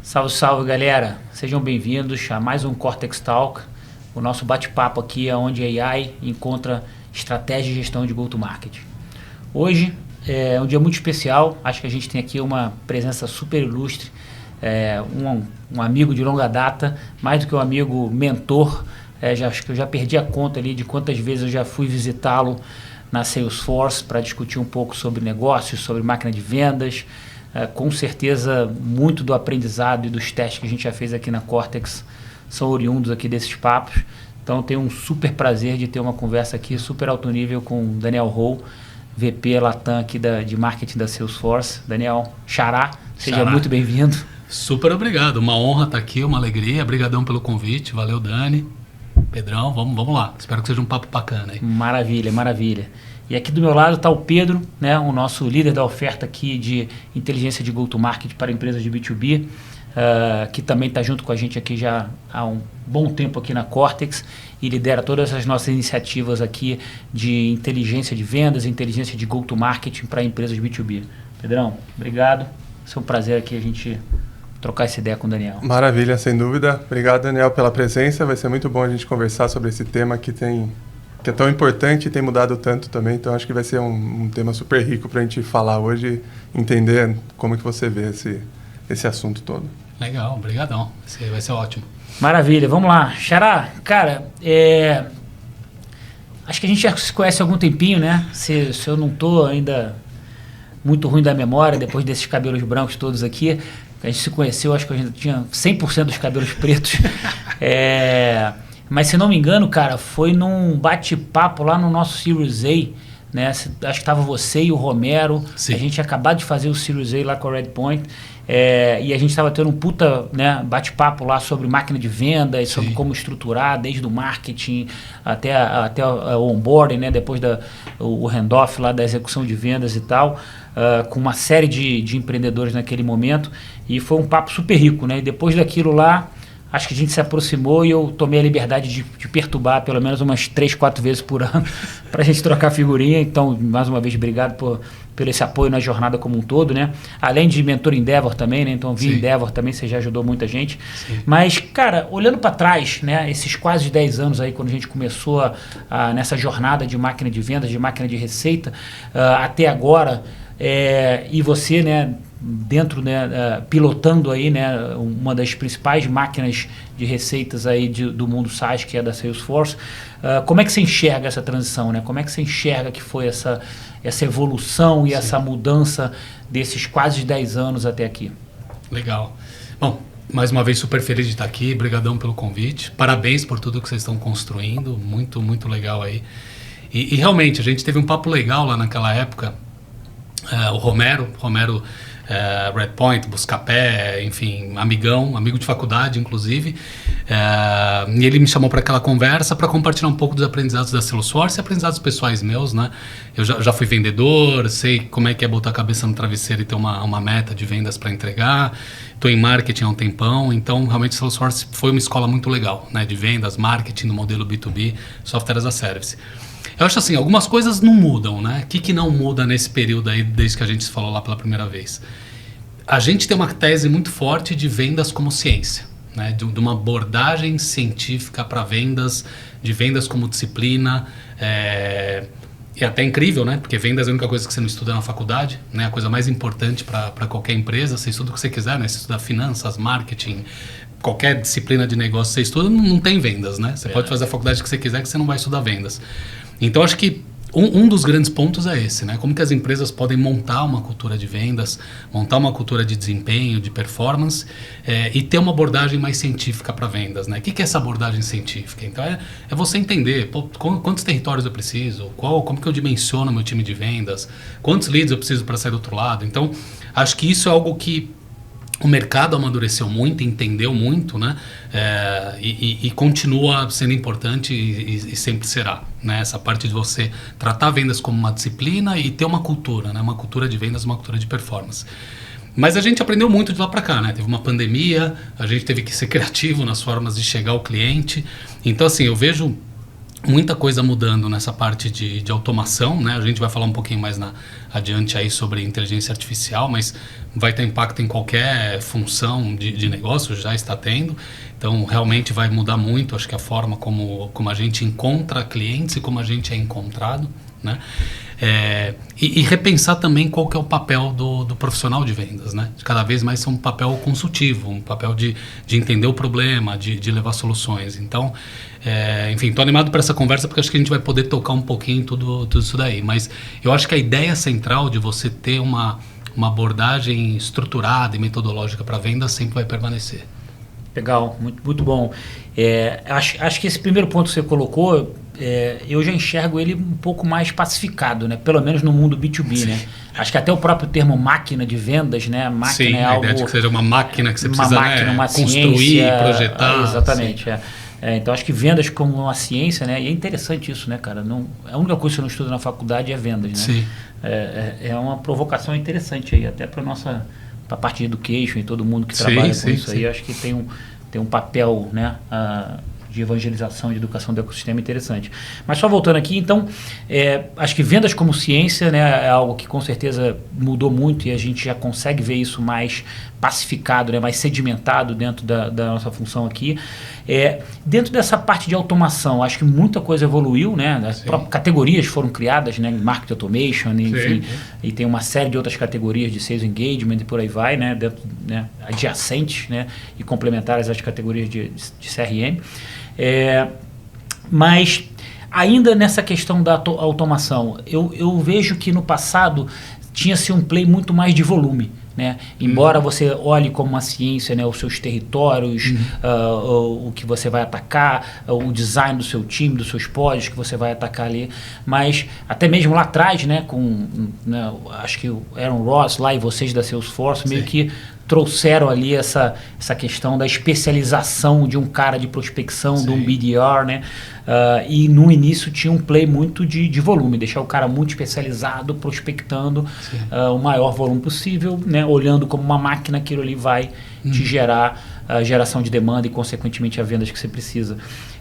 Salve, salve, galera. Sejam bem-vindos a mais um Cortex Talk, o nosso bate-papo aqui é onde a AI encontra estratégia e gestão de go-to-market. Hoje é um dia muito especial, acho que a gente tem aqui uma presença super ilustre, um amigo de longa data, mais do que um amigo mentor, acho que eu já perdi a conta ali de quantas vezes eu já fui visitá-lo na Salesforce para discutir um pouco sobre negócios, sobre máquina de vendas. Com certeza, muito do aprendizado e dos testes que a gente já fez aqui na Cortex são oriundos aqui desses papos. Então, tenho um super prazer de ter uma conversa aqui super alto nível com o Daniel Ho, VP Latam aqui de marketing da Salesforce. Daniel, xará, seja muito bem-vindo. Super obrigado, uma honra estar aqui, uma alegria. Obrigadão pelo convite, valeu, Dani. Pedrão, vamos lá. Espero que seja um papo bacana aí. Maravilha, maravilha. E aqui do meu lado está o Pedro, né, o nosso líder da oferta aqui de inteligência de go-to-market para empresas de B2B, que também está junto com a gente aqui já há um bom tempo aqui na Cortex e lidera todas as nossas iniciativas aqui de inteligência de vendas, inteligência de go-to-market para empresas B2B. Pedrão, obrigado. É um prazer aqui a gente trocar essa ideia com o Daniel. Maravilha, sem dúvida. Obrigado, Daniel, pela presença. Vai ser muito bom a gente conversar sobre esse tema que é tão importante e tem mudado tanto também. Então, acho que vai ser um tema super rico para a gente falar hoje e entender como que você vê esse assunto todo. Legal, obrigadão. Vai ser ótimo. Maravilha, vamos lá. Xará, cara, acho que a gente já se conhece há algum tempinho, né? Se eu não estou ainda muito ruim da memória, depois desses cabelos brancos todos aqui, a gente se conheceu, acho que a gente tinha 100% dos cabelos pretos. Mas se não me engano, cara, foi num bate-papo lá no nosso Series A, né? Acho que estava você e o Romero. Sim. A gente tinha acabado de fazer o Series A lá com a Redpoint. E a gente estava tendo um puta, né, bate-papo lá sobre máquina de vendas, sobre como estruturar, desde o marketing até o onboarding, né? Depois o handoff lá da execução de vendas e tal. Com uma série de empreendedores naquele momento, e foi um papo super rico, né? E depois daquilo lá, acho que a gente se aproximou e eu tomei a liberdade de perturbar pelo menos umas 3, 4 vezes por ano para a gente trocar figurinha. Então, mais uma vez, obrigado por esse apoio na jornada como um todo, né? Além de mentor Endeavor também, né? Então, via Endeavor também, você já ajudou muita gente. Sim. Mas, cara, olhando para trás, né? Esses quase 10 anos aí, quando a gente começou nessa jornada de máquina de vendas, de máquina de receita, até agora, e você, né, dentro, né, pilotando aí, né, uma das principais máquinas de receitas aí do mundo SaaS, que é da Salesforce, como é que você enxerga essa transição, né? Como é que você enxerga que foi essa evolução e essa mudança desses quase 10 anos até aqui? Legal. Bom, mais uma vez super feliz de estar aqui, brigadão pelo convite, parabéns por tudo que vocês estão construindo, muito, muito legal aí. E realmente, a gente teve um papo legal lá naquela época. O Romero, Redpoint, Buscapé, enfim, amigo de faculdade, inclusive. E ele me chamou para aquela conversa para compartilhar um pouco dos aprendizados da Salesforce e aprendizados pessoais meus, né? Eu já fui vendedor, sei como é que é botar a cabeça no travesseiro e ter uma meta de vendas para entregar. Estou em marketing há um tempão, então realmente Salesforce foi uma escola muito legal, né? De vendas, marketing no modelo B2B, Software as a Service. Eu acho assim, algumas coisas não mudam, né? O que não muda nesse período aí, desde que a gente se falou lá pela primeira vez? A gente tem uma tese muito forte de vendas como ciência, né? De uma abordagem científica para vendas, de vendas como disciplina. E até incrível, né? Porque vendas é a única coisa que você não estuda na faculdade, né? A coisa mais importante para qualquer empresa. Você estuda o que você quiser, né? Você estuda finanças, marketing, qualquer disciplina de negócio que você estuda, não tem vendas, né? Você pode fazer a faculdade que você quiser, que você não vai estudar vendas. Então, acho que um dos grandes pontos é esse, né? Como que as empresas podem montar uma cultura de vendas, montar uma cultura de desempenho, de performance, e ter uma abordagem mais científica para vendas, né? O que é essa abordagem científica? Então, é você entender quantos territórios eu preciso, como que eu dimensiono meu time de vendas, quantos leads eu preciso para sair do outro lado. Então, acho que isso é algo que o mercado amadureceu muito, entendeu muito, né? E continua sendo importante e sempre será, né? Essa parte de você tratar vendas como uma disciplina e ter uma cultura, né? Uma cultura de vendas, uma cultura de performance. Mas a gente aprendeu muito de lá para cá, né? Teve uma pandemia, a gente teve que ser criativo nas formas de chegar ao cliente. Então, assim, eu vejo muita coisa mudando nessa parte de automação, né? A gente vai falar um pouquinho mais adiante aí sobre inteligência artificial, mas vai ter impacto em qualquer função de negócio, já está tendo. Então, realmente vai mudar muito, acho que a forma como a gente encontra clientes e como a gente é encontrado, né? E repensar também qual que é o papel do profissional de vendas, né? Cada vez mais ser um papel consultivo, um papel de entender o problema, de levar soluções. Então, enfim, estou animado para essa conversa porque acho que a gente vai poder tocar um pouquinho tudo isso daí. Mas eu acho que a ideia central de você ter uma abordagem estruturada e metodológica para venda sempre vai permanecer. Legal, muito, muito bom. Acho que esse primeiro ponto que você colocou, eu já enxergo ele um pouco mais pacificado, né? Pelo menos no mundo B2B, sim, né? Acho que até o próprio termo máquina de vendas, né? Máquina, sim, é algo... a ideia de que seja uma máquina que você precisa construir, ciência, projetar. Exatamente, então acho que vendas como uma ciência, né? E é interessante isso, né, cara? A única coisa que você não estuda na faculdade é vendas, né? Sim. É uma provocação interessante aí, até para a parte de education e todo mundo que trabalha com isso aí, acho que tem um papel, né, de evangelização, de educação do ecossistema interessante. Mas só voltando aqui, então, acho que vendas como ciência, né, é algo que com certeza mudou muito e a gente já consegue ver isso mais pacificado, né, mais sedimentado dentro da nossa função aqui. Dentro dessa parte de automação, acho que muita coisa evoluiu, né? As próprias categorias foram criadas, né? Market Automation, enfim, e tem uma série de outras categorias de Sales Engagement e por aí vai, né? Dentro, né? Adjacentes, né? E complementares às categorias de CRM. Mas ainda nessa questão da automação, eu vejo que no passado tinha-se um play muito mais de volume, né? Embora você olhe como uma ciência, né, os seus territórios, o que você vai atacar, o design do seu time, dos seus pods que você vai atacar ali, mas até mesmo lá atrás, né, né, acho que o Aaron Ross lá e vocês da Salesforce meio que trouxeram ali essa questão da especialização de um cara de prospecção, de um BDR, né? E no início tinha um play muito de volume, deixar o cara muito especializado, prospectando o maior volume possível, né? Olhando como uma máquina, aquilo ali vai te gerar a geração de demanda e, consequentemente, a vendas que você precisa.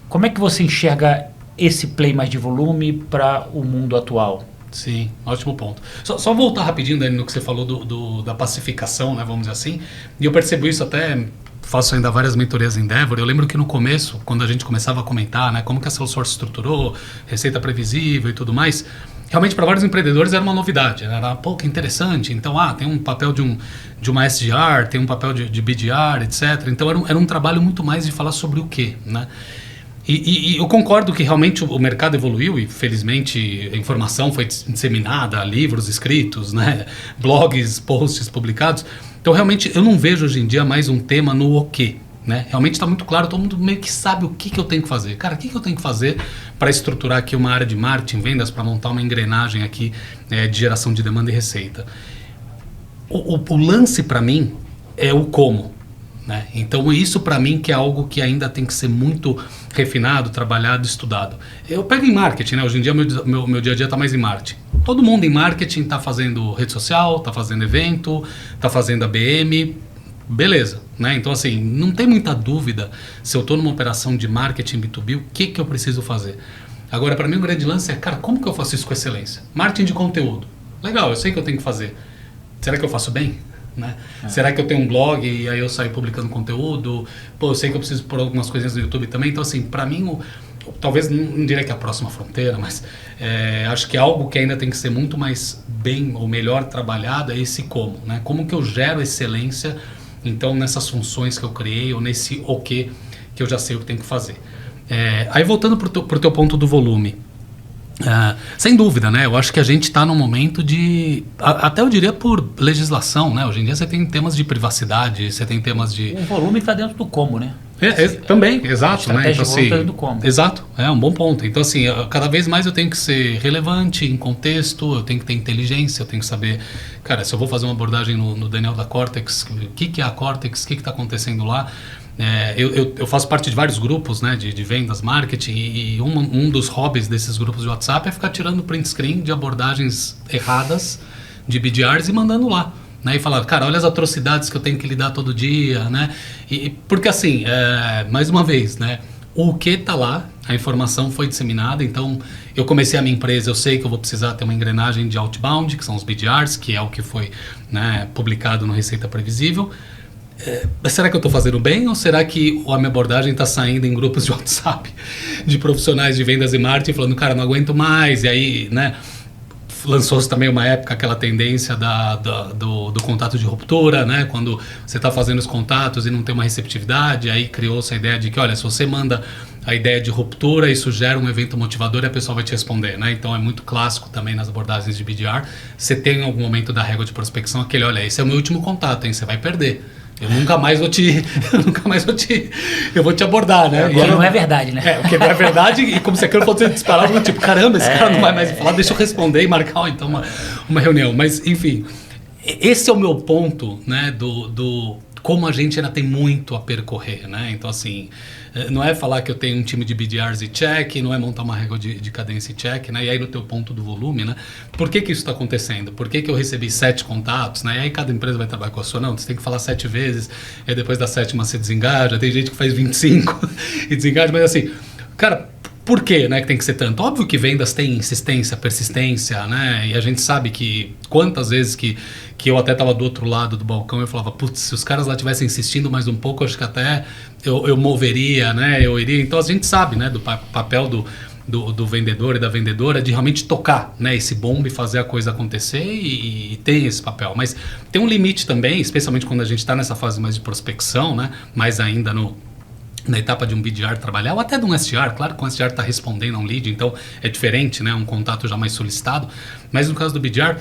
Como é que você enxerga esse play mais de volume para o mundo atual? Sim, ótimo ponto. Só voltar rapidinho, Dani, no que você falou da pacificação, né, vamos dizer assim, e eu percebo isso até, faço ainda várias mentorias em Endeavor. Eu lembro que no começo, quando a gente começava a comentar, né, como que a Salesforce estruturou, receita previsível e tudo mais, realmente para vários empreendedores era uma novidade, né? Era, pô, que interessante, então tem um papel de uma SDR, tem um papel de BDR, etc. Então era um trabalho muito mais de falar sobre o quê, né? E eu concordo que realmente o mercado evoluiu e, felizmente, a informação foi disseminada, livros escritos, né? Blogs, posts publicados. Então, realmente, eu não vejo hoje em dia mais um tema no o quê, né? Realmente está muito claro, todo mundo meio que sabe o que eu tenho que fazer. Cara, o que eu tenho que fazer para estruturar aqui uma área de marketing, vendas, para montar uma engrenagem aqui de geração de demanda e receita? O lance, para mim, é o como. Né? Então isso para mim que é algo que ainda tem que ser muito refinado, trabalhado, estudado. Eu pego em marketing, né? Hoje em dia meu dia a dia está mais em marketing. Todo mundo em marketing está fazendo rede social, está fazendo evento, está fazendo ABM, beleza. Né? Então assim, não tem muita dúvida se eu estou numa operação de marketing B2B, o que eu preciso fazer. Agora para mim o grande lance é, cara, como que eu faço isso com excelência? Marketing de conteúdo. Legal, eu sei que eu tenho que fazer. Será que eu faço bem? Né? Será que eu tenho um blog e aí eu saio publicando conteúdo? Pô, eu sei que eu preciso pôr algumas coisinhas no YouTube também. Então, assim, para mim, talvez não diria que é a próxima fronteira, mas acho que é algo que ainda tem que ser muito mais bem ou melhor trabalhado, é esse como. Né? Como que eu gero excelência, então, nessas funções que eu criei ou nesse o que eu já sei o que tenho que fazer. Aí, voltando pro teu ponto do volume. Sem dúvida, né? Eu acho que a gente está num momento de... Até eu diria por legislação, né? Hoje em dia você tem temas de privacidade, você tem temas de... O volume está dentro do como, né? Também, exato. Né? Então, assim, dentro do como. Exato, é um bom ponto. Então, assim, cada vez mais eu tenho que ser relevante em contexto, eu tenho que ter inteligência, eu tenho que saber... Cara, se eu vou fazer uma abordagem no Daniel da Cortex, o que é a Cortex, o que está acontecendo lá? Eu faço parte de vários grupos, né, de vendas, marketing, e um dos hobbies desses grupos de WhatsApp é ficar tirando print screen de abordagens erradas de BDRs e mandando lá. Né, e falar, cara, olha as atrocidades que eu tenho que lidar todo dia. Né, porque assim, mais uma vez, né, o que está lá, a informação foi disseminada, então eu comecei a minha empresa, eu sei que eu vou precisar ter uma engrenagem de outbound, que são os BDRs, que é o que foi, né, publicado no Receita Previsível. Será que eu estou fazendo bem ou será que a minha abordagem está saindo em grupos de WhatsApp de profissionais de vendas e marketing falando, cara, não aguento mais, e aí, né, lançou-se também uma época aquela tendência do contato de ruptura, né? Quando você está fazendo os contatos e não tem uma receptividade, aí criou-se a ideia de que, olha, se você manda a ideia de ruptura, isso gera um evento motivador e a pessoa vai te responder, né? Então é muito clássico também nas abordagens de BDR. Você tem em algum momento da régua de prospecção aquele, olha, esse é o meu último contato, hein? Você vai perder. Eu vou te abordar, né? Agora não é verdade, né? Porque não é verdade e como se aquilo fosse disparado, tipo, caramba, esse cara não vai mais falar, deixa eu responder e marcar então uma reunião. Mas, enfim, esse é o meu ponto, né, do como a gente ainda tem muito a percorrer, né? Então, assim, não é falar que eu tenho um time de BDRs e check, não é montar uma régua de cadência e check, né? E aí no teu ponto do volume, né? Por que isso está acontecendo? Por que eu recebi 7 contatos, né? E aí cada empresa vai trabalhar com a sua, não, você tem que falar 7 vezes, e aí depois da 7ª você desengaja, tem gente que faz 25 e desengaja, mas assim, cara, por que, né, que tem que ser tanto? Óbvio que vendas têm insistência, persistência, né? E a gente sabe que quantas vezes que eu até estava do outro lado do balcão e eu falava, putz, se os caras lá estivessem insistindo mais um pouco, acho que até eu moveria, né? Eu iria. Então a gente sabe, né, do papel do vendedor e da vendedora de realmente tocar, né, esse bombo e fazer a coisa acontecer e tem esse papel. Mas tem um limite também, especialmente quando a gente está nessa fase mais de prospecção, né? Mais ainda na etapa de um BDR trabalhar, ou até de um SDR, claro que o SDR está respondendo a um lead, então é diferente, né, um contato já mais solicitado, mas no caso do BDR,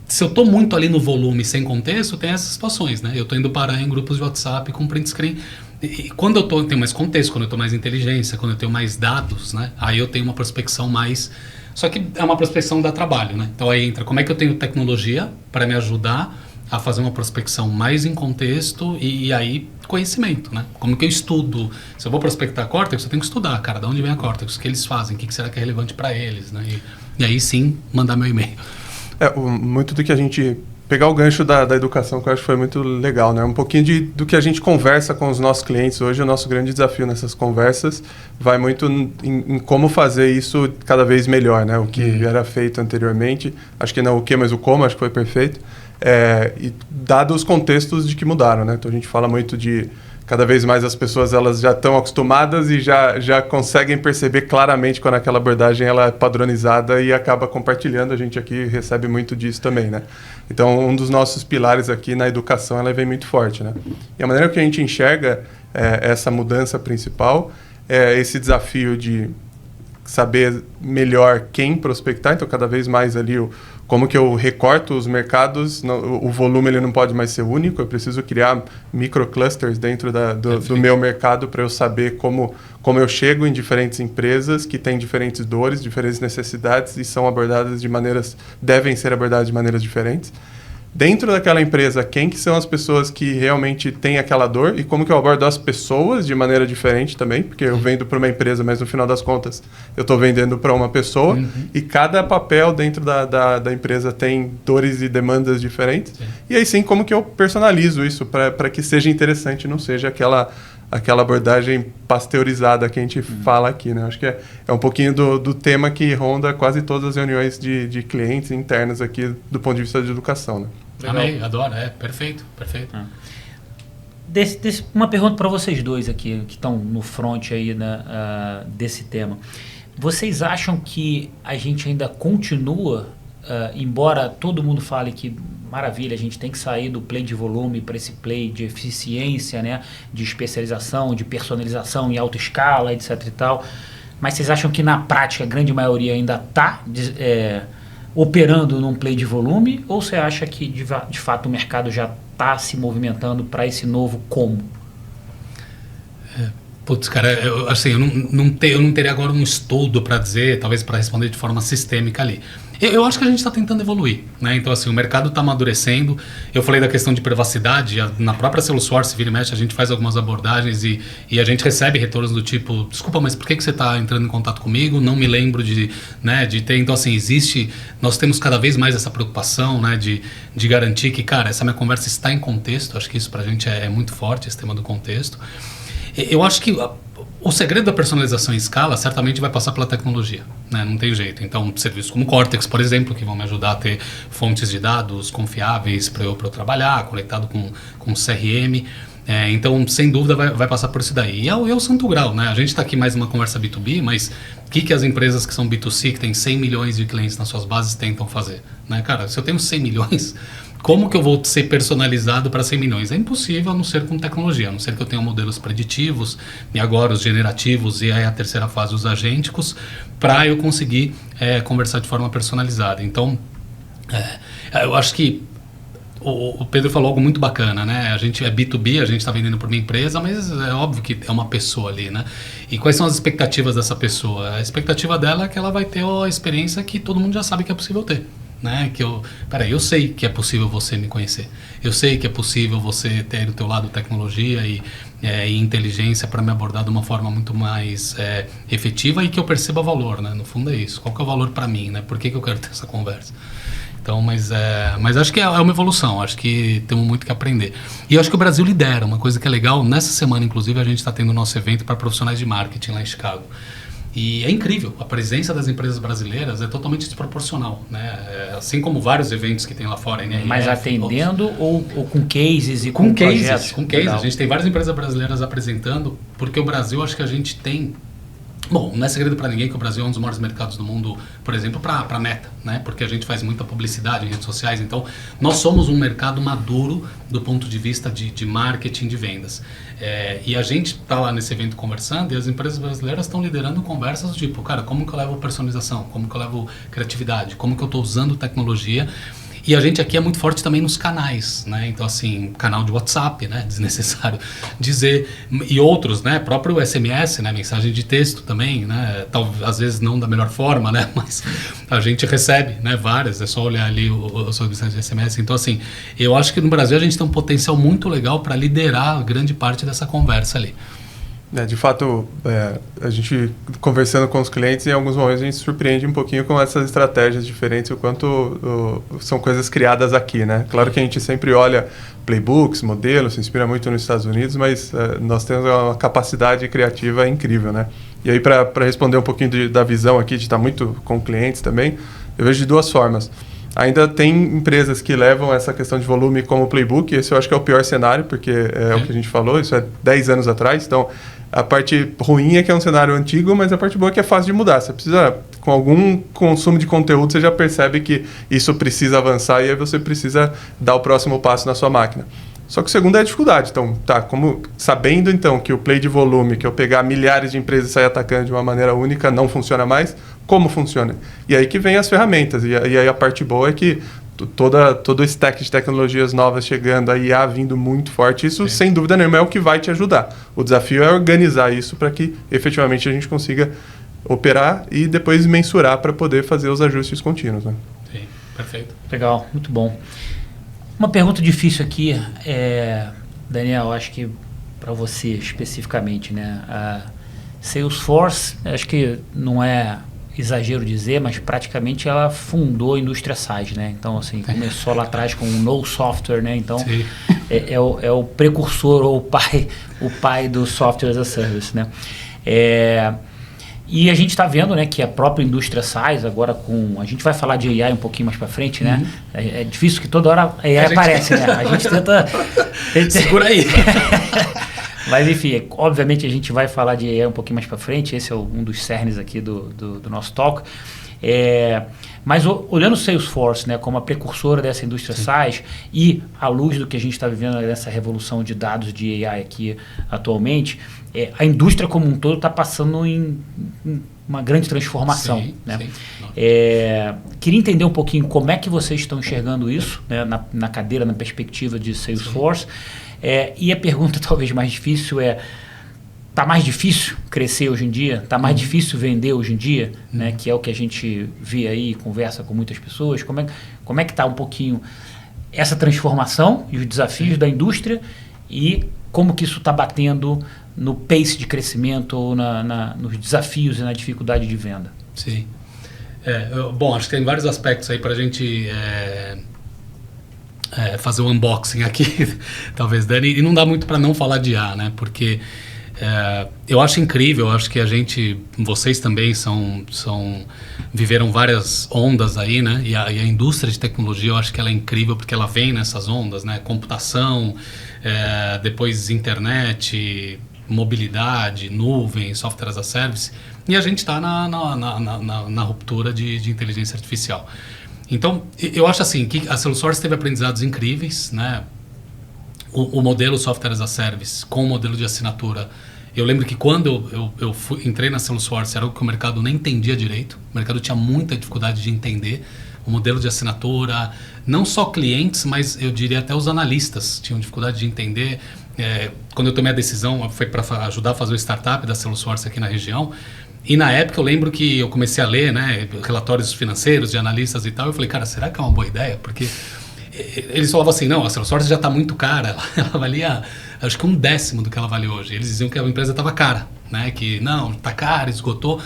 se eu estou muito ali no volume sem contexto, tem essas situações, né, eu estou indo parar em grupos de WhatsApp com print screen, e quando eu tenho mais contexto, quando eu tenho mais inteligência, quando eu tenho mais dados, né, aí eu tenho uma prospecção mais, só que é uma prospecção da trabalho, né, então aí entra como é que eu tenho tecnologia para me ajudar a fazer uma prospecção mais em contexto e aí conhecimento, né? Como que eu estudo? Se eu vou prospectar a Cortex, eu tenho que estudar, cara, de onde vem a Cortex, o que eles fazem, o que será que é relevante para eles, né? E aí sim, mandar meu e-mail. Muito do que a gente... Pegar o gancho da educação, que eu acho que foi muito legal, né? Um pouquinho do que a gente conversa com os nossos clientes hoje, o nosso grande desafio nessas conversas vai muito em como fazer isso cada vez melhor, né? O que era feito anteriormente, acho que não o que, mas o como, acho que foi perfeito. E dado os contextos de que mudaram, né? Então a gente fala muito de cada vez mais as pessoas elas já estão acostumadas e já conseguem perceber claramente quando aquela abordagem ela é padronizada e acaba compartilhando. A gente aqui recebe muito disso também, né? Então um dos nossos pilares aqui na educação ela vem muito forte, né? E a maneira que a gente enxerga essa mudança principal é esse desafio de saber melhor quem prospectar, então cada vez mais ali como que eu recorto os mercados, o volume ele não pode mais ser único, eu preciso criar microclusters dentro do meu mercado para eu saber como eu chego em diferentes empresas que têm diferentes dores, diferentes necessidades e devem ser abordadas de maneiras diferentes. Dentro daquela empresa, quem que são as pessoas que realmente têm aquela dor e como que eu abordo as pessoas de maneira diferente também, porque eu vendo para uma empresa, mas no final das contas eu estou vendendo para uma pessoa e cada papel dentro da empresa tem dores e demandas diferentes. Sim. E aí sim, como que eu personalizo isso para que seja interessante, não seja aquela abordagem pasteurizada que a gente fala aqui, né? Acho que é um pouquinho do tema que ronda quase todas as reuniões de clientes internas aqui do ponto de vista de educação, né? Amei, adoro, perfeito. Uma pergunta para vocês dois aqui, que estão no front aí, né, desse tema. Vocês acham que a gente ainda continua, embora todo mundo fale que maravilha, a gente tem que sair do play de volume para esse play de eficiência, né, de especialização, de personalização em alta escala, etc e tal, mas vocês acham que na prática a grande maioria ainda está operando num play de volume, ou você acha que de fato o mercado já está se movimentando para esse novo como? Putz, cara, eu não teria agora um estudo para dizer, talvez para responder de forma sistêmica ali. Eu acho que a gente está tentando evoluir, né? Então, assim, o mercado está amadurecendo. Eu falei da questão de privacidade. Na própria Salesforce, vira e mexe, a gente faz algumas abordagens e a gente recebe retornos do tipo, desculpa, mas por que você está entrando em contato comigo? Não me lembro de ter. Então, assim, nós temos cada vez mais essa preocupação, né, de garantir que, cara, essa minha conversa está em contexto. Acho que isso para a gente é muito forte, esse tema do contexto. Eu acho que O segredo da personalização em escala certamente vai passar pela tecnologia, né? Não tem jeito. Então, serviços como Cortex, por exemplo, que vão me ajudar a ter fontes de dados confiáveis para eu trabalhar, conectado com CRM. Então, sem dúvida, vai passar por isso daí. E é o santo grau, né? A gente está aqui mais numa conversa B2B, mas o que as empresas que são B2C, que têm 100 milhões de clientes nas suas bases, tentam fazer? Né? Cara, se eu tenho 100 milhões... Como que eu vou ser personalizado para 100 milhões? É impossível, a não ser com tecnologia, a não ser que eu tenha modelos preditivos, e agora os generativos, e aí a terceira fase, os agênticos, para eu conseguir conversar de forma personalizada. Então, eu acho que o Pedro falou algo muito bacana, né? A gente é B2B, a gente está vendendo para uma empresa, mas é óbvio que é uma pessoa ali, né? E quais são as expectativas dessa pessoa? A expectativa dela é que ela vai ter a experiência que todo mundo já sabe que é possível ter. Né? Eu sei que é possível você me conhecer, eu sei que é possível você ter do teu lado tecnologia e inteligência para me abordar de uma forma muito mais efetiva e que eu perceba valor, né? No fundo é isso, qual que é o valor para mim, né? Por que eu quero ter essa conversa? Então, mas acho que é uma evolução, acho que temos muito que aprender. E eu acho que o Brasil lidera, uma coisa que é legal, nessa semana inclusive a gente está tendo o nosso evento para profissionais de marketing lá em Chicago. E é incrível, a presença das empresas brasileiras é totalmente desproporcional, né? Assim como vários eventos que tem lá fora. NRF, mas atendendo ou com cases e com projetos? Com cases, a gente tem várias empresas brasileiras apresentando, porque o Brasil, acho que a gente tem... Bom, não é segredo para ninguém que o Brasil é um dos maiores mercados do mundo, por exemplo, para Meta, né? Porque a gente faz muita publicidade em redes sociais, então nós somos um mercado maduro do ponto de vista de marketing, de vendas. E a gente está lá nesse evento conversando e as empresas brasileiras estão liderando conversas do tipo, cara, como que eu levo personalização, como que eu levo criatividade, como que eu estou usando tecnologia. E a gente aqui é muito forte também nos canais, né? Então, assim, canal de WhatsApp, né? Desnecessário dizer. E outros, né? Próprio SMS, né? Mensagem de texto também, né? Às vezes não da melhor forma, né? Mas a gente recebe, né? Várias, é só olhar ali a sua mensagem de SMS. Então, assim, eu acho que no Brasil a gente tem um potencial muito legal para liderar grande parte dessa conversa ali. De fato, a gente conversando com os clientes, em alguns momentos a gente se surpreende um pouquinho com essas estratégias diferentes, o quanto são coisas criadas aqui, né? Claro que a gente sempre olha playbooks, modelos, se inspira muito nos Estados Unidos, mas nós temos uma capacidade criativa incrível, né? E aí, para responder um pouquinho da visão aqui, de estar muito com clientes também, eu vejo de duas formas. Ainda tem empresas que levam essa questão de volume como playbook, esse eu acho que é o pior cenário, porque o que a gente falou, isso é 10 anos atrás, então a parte ruim é que é um cenário antigo, mas a parte boa é que é fácil de mudar. Você precisa, com algum consumo de conteúdo, você já percebe que isso precisa avançar e aí você precisa dar o próximo passo na sua máquina. Só que o segundo é a dificuldade. Então, sabendo então que o play de volume, que eu pegar milhares de empresas e sair atacando de uma maneira única, não funciona mais, como funciona? E aí que vem as ferramentas. E aí a parte boa é que todo o stack de tecnologias novas chegando, a IA vindo muito forte, isso sem dúvida nenhuma é o que vai te ajudar. O desafio é organizar isso para que efetivamente a gente consiga operar e depois mensurar para poder fazer os ajustes contínuos. Né? Sim, perfeito. Legal, muito bom. Uma pergunta difícil aqui, Daniel, acho que para você especificamente, né? A Salesforce, acho que não é exagero dizer, mas praticamente ela fundou a indústria SaaS, né? Então, assim, começou lá atrás com o No Software, né? Então, é o precursor ou o pai do Software as a Service, né? E a gente está vendo, né, que a própria indústria SaaS agora a gente vai falar de AI um pouquinho mais para frente, né? É difícil que toda hora a AI aparece, né? A gente tenta... Segura aí! Mas enfim, obviamente a gente vai falar de AI um pouquinho mais para frente, esse é um dos cernes aqui do nosso talk. Mas olhando o Salesforce, né, como a precursora dessa indústria SaaS e à luz do que a gente está vivendo nessa revolução de dados de AI aqui atualmente, a indústria como um todo está passando em uma grande transformação. Sim, né? Sim. Queria entender um pouquinho como é que vocês estão enxergando isso, né, na cadeira, na perspectiva de Salesforce. E a pergunta talvez mais difícil está mais difícil crescer hoje em dia? Está mais difícil vender hoje em dia? Né? Que é o que a gente vê aí, conversa com muitas pessoas. Como é que está um pouquinho essa transformação e os desafios da indústria e como que isso está batendo no pace de crescimento ou nos desafios e na dificuldade de venda? Sim. Bom, acho que tem vários aspectos aí para a gente... fazer um unboxing aqui, talvez, Dani, e não dá muito para não falar de IA, né? Porque Eu acho incrível, eu acho que vocês também viveram várias ondas aí, né? E a indústria de tecnologia, eu acho que ela é incrível porque ela vem nessas ondas, né? Computação, depois internet, mobilidade, nuvem, software as a service, e a gente está na ruptura de inteligência artificial. Então, eu acho assim, que a Salesforce teve aprendizados incríveis, né? O modelo software as a service com o modelo de assinatura. Eu lembro que quando eu entrei na Salesforce, era algo que o mercado nem entendia direito. O mercado tinha muita dificuldade de entender o modelo de assinatura. Não só clientes, mas eu diria até os analistas tinham dificuldade de entender. Quando eu tomei a decisão, foi para ajudar a fazer o startup da Salesforce aqui na região. E na época eu lembro que eu comecei a ler, né, relatórios financeiros de analistas e tal. Eu falei, cara, será que é uma boa ideia? Porque eles falavam assim, não, a Salesforce já está muito cara, ela valia acho que 1/10 do que ela vale hoje. Eles diziam que a empresa estava cara, né? Que não, está cara, esgotou.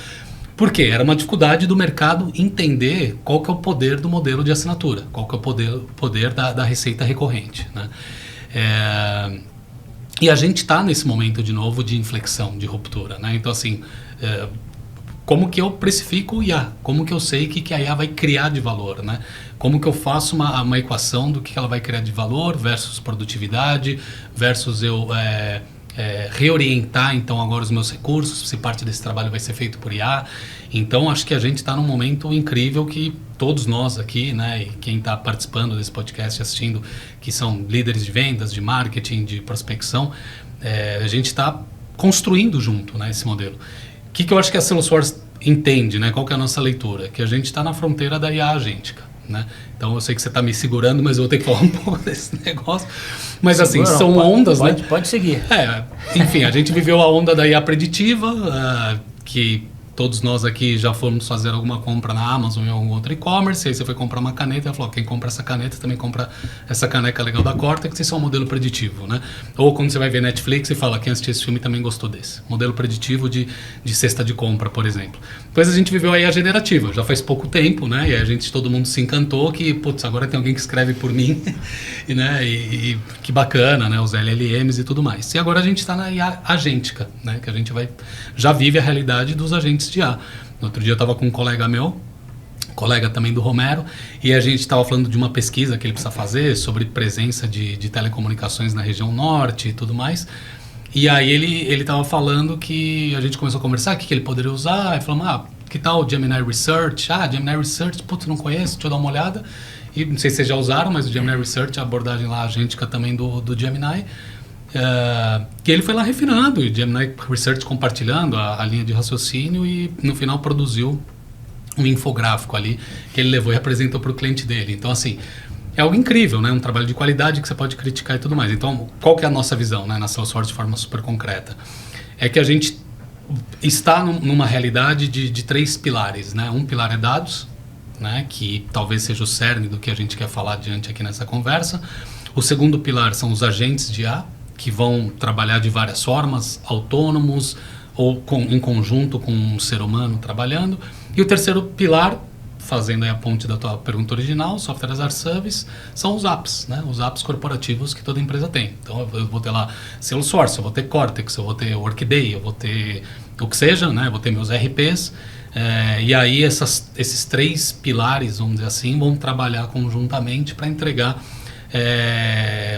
Por quê? Era uma dificuldade do mercado entender qual que é o poder do modelo de assinatura, qual que é o poder da receita recorrente, né? E a gente está nesse momento de novo de inflexão, de ruptura, né? Então assim, como que eu precifico o IA? Como que eu sei que a IA vai criar de valor, né? Como que eu faço uma equação do que ela vai criar de valor versus produtividade, versus eu reorientar então agora os meus recursos, se parte desse trabalho vai ser feito por IA. Então acho que a gente está num momento incrível que todos nós aqui, né, e quem está participando desse podcast, assistindo, que são líderes de vendas, de marketing, de prospecção, a gente está construindo junto, né, esse modelo. O que eu acho que a Salesforce entende, né? Qual que é a nossa leitura? Que a gente está na fronteira da IA agêntica, né? Então eu sei que você está me segurando, mas eu vou ter que falar um pouco desse negócio. Mas assim, são ondas, né? Pode seguir. Enfim, a gente viveu a onda da IA preditiva, que todos nós aqui já fomos fazer alguma compra na Amazon ou em algum outro e-commerce, aí você foi comprar uma caneta e ela falou, quem compra essa caneta também compra essa caneca legal da Cortex, isso é um modelo preditivo, né? Ou quando você vai ver Netflix e fala, quem assistiu esse filme também gostou desse. Modelo preditivo de cesta de compra, por exemplo. Depois a gente viveu a IA generativa, já faz pouco tempo, né? E a todo mundo se encantou que, putz, agora tem alguém que escreve por mim, né? E que bacana, né? Os LLMs e tudo mais. E agora a gente está na IA agêntica, né? Que a gente já vive a realidade dos agentes de IA. No outro dia eu estava com um colega meu, colega também do Romero, e a gente estava falando de uma pesquisa que ele precisa fazer sobre presença de telecomunicações na região norte e tudo mais. E aí ele estava falando que a gente começou a conversar, o que ele poderia usar, e falamos, que tal o Gemini Research? Gemini Research, putz, não conheço, deixa eu dar uma olhada. E não sei se vocês já usaram, mas o Gemini Research, a abordagem lá agêntica também do Gemini, que ele foi lá refinando, e Gemini Research compartilhando a linha de raciocínio e no final produziu um infográfico ali que ele levou e apresentou para o cliente dele. Então assim, é algo incrível, né? Um trabalho de qualidade que você pode criticar e tudo mais. Então qual que é a nossa visão, né, na Salesforce de forma super concreta? É que a gente está numa realidade de 3 pilares, né? Um pilar é dados, né, que talvez seja o cerne do que a gente quer falar adiante aqui nessa conversa. O segundo pilar são os agentes de IA, que vão trabalhar de várias formas, autônomos ou em conjunto com um ser humano trabalhando. E o terceiro pilar, fazendo aí a ponte da tua pergunta original, Software as a Service, são os apps, né? Os apps corporativos que toda empresa tem. Então eu vou ter lá Salesforce, eu vou ter Cortex, eu vou ter Workday, eu vou ter o que seja, né? Eu vou ter meus RPs. E aí esses 3 pilares, vamos dizer assim, vão trabalhar conjuntamente para entregar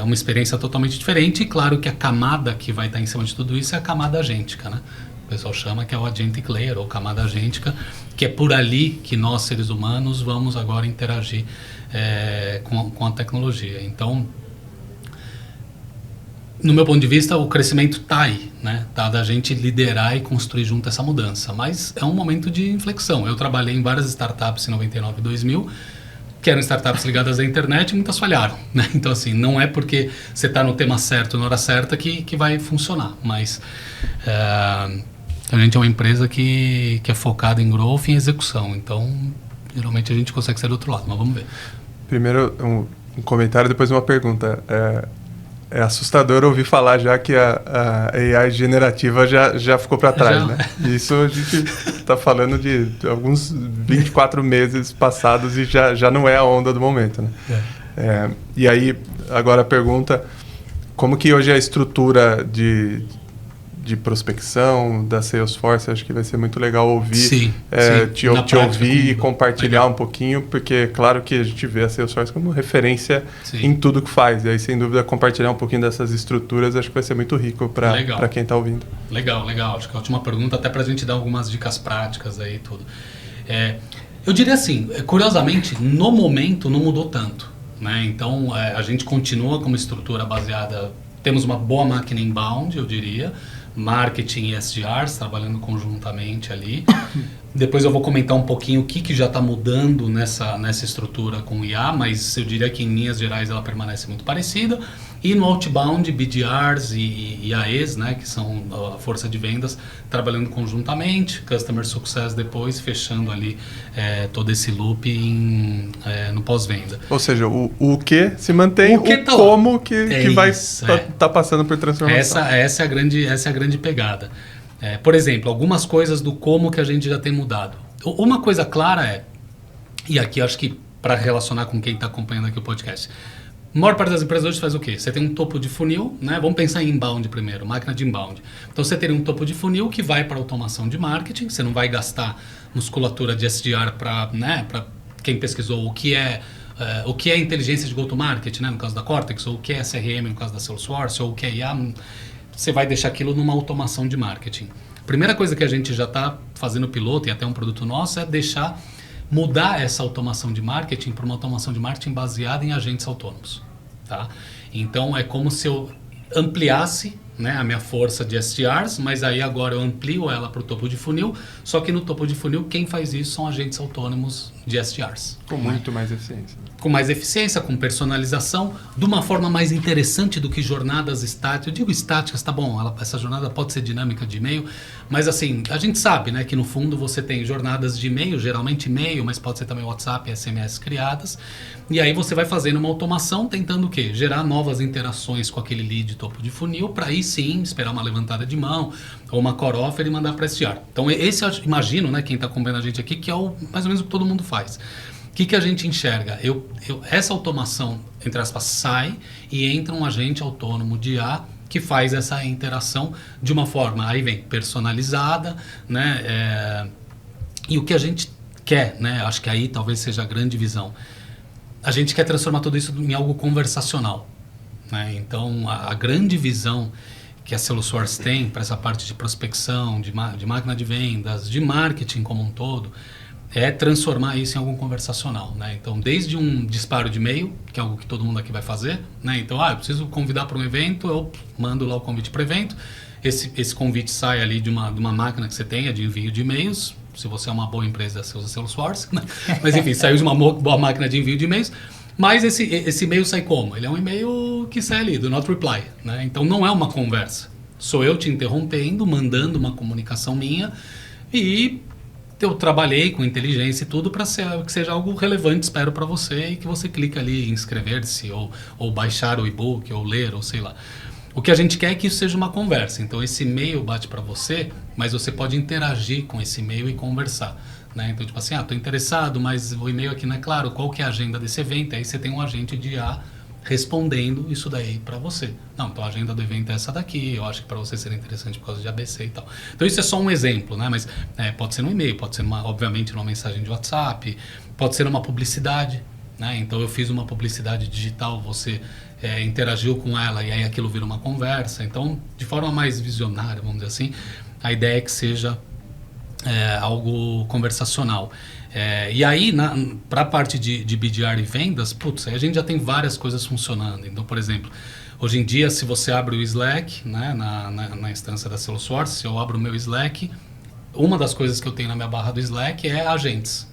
uma experiência totalmente diferente. E claro que a camada que vai estar em cima de tudo isso é a camada agêntica, né? O pessoal chama que é o agentic layer ou camada agêntica, que é por ali que nós, seres humanos, vamos agora interagir com a tecnologia. Então, no meu ponto de vista, o crescimento está aí, né? Tá da gente liderar e construir junto essa mudança. Mas é um momento de inflexão. Eu trabalhei em várias startups em 99 e 2000, que eram startups ligadas à internet e muitas falharam, né? Então, assim, não é porque você está no tema certo, na hora certa, que vai funcionar. Mas a gente é uma empresa que é focada em growth e em execução. Então, geralmente a gente consegue sair do outro lado, mas vamos ver. Primeiro, um comentário, depois uma pergunta. É assustador ouvir falar já que a AI generativa já ficou para trás, né? Isso a gente está falando de alguns 24 meses passados e já não é a onda do momento, né? E aí, agora a pergunta, como que hoje a estrutura de de prospecção da Salesforce. Acho que vai ser muito legal ouvir, te ouvir e compartilhar um pouquinho, porque claro que a gente vê a Salesforce como referência em tudo que faz. E aí, sem dúvida, compartilhar um pouquinho dessas estruturas acho que vai ser muito rico para quem está ouvindo. Legal. Acho que a última pergunta, até para a gente dar algumas dicas práticas aí e tudo. Eu diria assim, curiosamente, no momento não mudou tanto, né? Então, a gente continua com uma estrutura baseada... Temos uma boa máquina inbound, eu diria, marketing e SDRs trabalhando conjuntamente ali. Depois eu vou comentar um pouquinho o que já está mudando nessa estrutura com o IA, mas eu diria que em linhas gerais ela permanece muito parecida. E no outbound, BDRs e AEs, né, que são a força de vendas, trabalhando conjuntamente, Customer Success depois, fechando ali todo esse loop no pós-venda. Ou seja, o que se mantém, o como que vai estar passando por transformação. Essa é a grande pegada. Por exemplo, algumas coisas do como que a gente já tem mudado. Uma coisa clara e aqui acho que para relacionar com quem está acompanhando aqui o podcast, a maior parte das empresas hoje faz o quê? Você tem um topo de funil, né? Vamos pensar em inbound primeiro, máquina de inbound. Então você teria um topo de funil que vai para automação de marketing, você não vai gastar musculatura de SDR para quem pesquisou o que é inteligência de go-to-market, né? No caso da Cortex, ou o que é CRM no caso da Salesforce, ou o que é IA, você vai deixar aquilo numa automação de marketing. Primeira coisa que a gente já está fazendo piloto e até um produto nosso é mudar essa automação de marketing para uma automação de marketing baseada em agentes autônomos. Tá? Então é como se eu ampliasse, né, a minha força de SDRs, mas aí agora eu amplio ela para o topo de funil, só que no topo de funil quem faz isso são agentes autônomos de SDRs. Com muito mais eficiência. Com mais eficiência, com personalização, de uma forma mais interessante do que jornadas estáticas. Eu digo estáticas, tá bom, essa jornada pode ser dinâmica de e-mail, mas assim, a gente sabe, né, que no fundo você tem jornadas de e-mail, geralmente e-mail, mas pode ser também WhatsApp e SMS criadas, e aí você vai fazendo uma automação tentando o quê? Gerar novas interações com aquele lead topo de funil, para aí sim esperar uma levantada de mão ou uma core offer e mandar para SDR. Então esse eu imagino, né, quem está acompanhando a gente aqui, que é mais ou menos o que todo mundo faz. O que a gente enxerga? Essa automação, entre aspas, sai e entra um agente autônomo de IA que faz essa interação de uma forma, aí vem, personalizada, né? E o que a gente quer, né? Acho que aí talvez seja a grande visão. A gente quer transformar tudo isso em algo conversacional, né? Então, a grande visão que a Salesforce tem para essa parte de prospecção, de máquina de vendas, de marketing como um todo, é transformar isso em algo conversacional, né? Então, desde um disparo de e-mail, que é algo que todo mundo aqui vai fazer, né? Então, eu preciso convidar para um evento, eu mando lá o convite para o evento, esse convite sai ali de uma máquina que você tenha de envio de e-mails, se você é uma boa empresa, você usa Salesforce, né? Mas enfim, saiu de uma boa máquina de envio de e-mails, mas esse e-mail sai como? Ele é um e-mail que sai ali, do not reply, né? Então, não é uma conversa, sou eu te interrompendo, mandando uma comunicação minha e... eu trabalhei com inteligência e tudo para que seja algo relevante, espero, para você, e que você clique ali em inscrever-se ou baixar o e-book ou ler, ou sei lá. O que a gente quer é que isso seja uma conversa. Então esse e-mail bate para você, mas você pode interagir com esse e-mail e conversar, né? Então tipo assim, estou interessado, mas o e-mail aqui não é claro, qual que é a agenda desse evento? Aí você tem um agente de IA respondendo isso daí para você. Não, então a agenda do evento é essa daqui, eu acho que para você seria interessante por causa de ABC e tal. Então isso é só um exemplo, né? Mas pode ser no e-mail, pode ser obviamente numa mensagem de WhatsApp, pode ser uma publicidade, né? Então eu fiz uma publicidade digital, você interagiu com ela e aí aquilo vira uma conversa. Então, de forma mais visionária, vamos dizer assim, a ideia é que seja algo conversacional. E aí, para a parte de BDR e vendas, aí a gente já tem várias coisas funcionando. Então, por exemplo, hoje em dia, se você abre o Slack, né, na instância da Salesforce, se eu abro o meu Slack, uma das coisas que eu tenho na minha barra do Slack é agentes.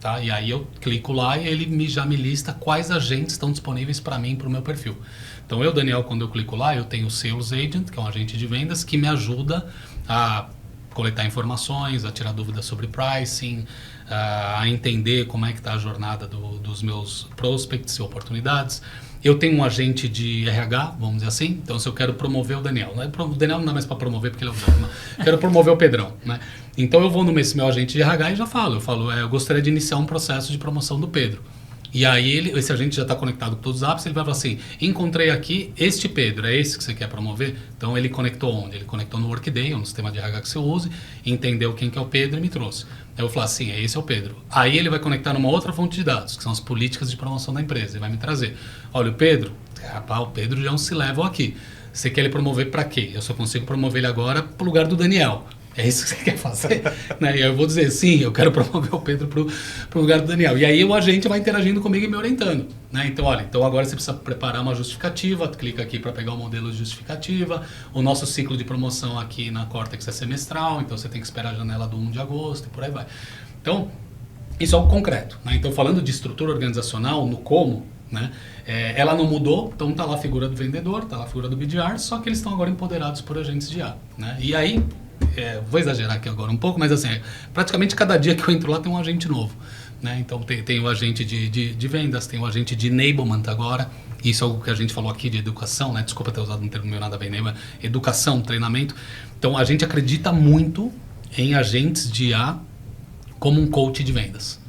Tá? E aí eu clico lá e ele já me lista quais agentes estão disponíveis para mim, para o meu perfil. Então, Daniel, quando eu clico lá, eu tenho o Sales Agent, que é um agente de vendas, que me ajuda a coletar informações, a tirar dúvidas sobre pricing, a entender como é que está a jornada dos meus prospects e oportunidades. Eu tenho um agente de RH, vamos dizer assim, então se eu quero promover o Daniel, né? O Daniel não dá mais para promover porque ele é o dono, eu quero promover o Pedrão, né? Então eu vou nesse meu agente de RH e já falo, eu gostaria de iniciar um processo de promoção do Pedro. E aí esse agente já está conectado com todos os apps, ele vai falar assim, encontrei aqui este Pedro, é esse que você quer promover? Então ele conectou onde? Ele conectou no Workday, ou no sistema de RH que você use, entendeu quem que é o Pedro e me trouxe. Aí eu vou falar assim, esse é o Pedro. Aí ele vai conectar numa outra fonte de dados, que são as políticas de promoção da empresa, e vai me trazer. Olha, o Pedro, rapaz, o Pedro já é um C-level aqui. Você quer ele promover para quê? Eu só consigo promover ele agora para o lugar do Daniel. É isso que você quer fazer? Né? E aí eu vou dizer, sim, eu quero promover o Pedro para o lugar do Daniel. E aí o agente vai interagindo comigo e me orientando. Né? Então, olha, então agora você precisa preparar uma justificativa, clica aqui para pegar o modelo de justificativa. O nosso ciclo de promoção aqui na Cortex é semestral, então você tem que esperar a janela do 1 de agosto e por aí vai. Então, isso é algo concreto. Né? Então, falando de estrutura organizacional, no como, né? Ela não mudou, então está lá a figura do vendedor, está lá a figura do BDR, só que eles estão agora empoderados por agentes de IA. Né? E aí, vou exagerar aqui agora um pouco, mas assim, praticamente cada dia que eu entro lá tem um agente novo. Né? Então tem o agente de vendas, tem o agente de enablement agora, isso é algo que a gente falou aqui de educação, né? Desculpa ter usado um termo meu nada bem, né? Educação, treinamento. Então a gente acredita muito em agentes de IA como um coach de vendas.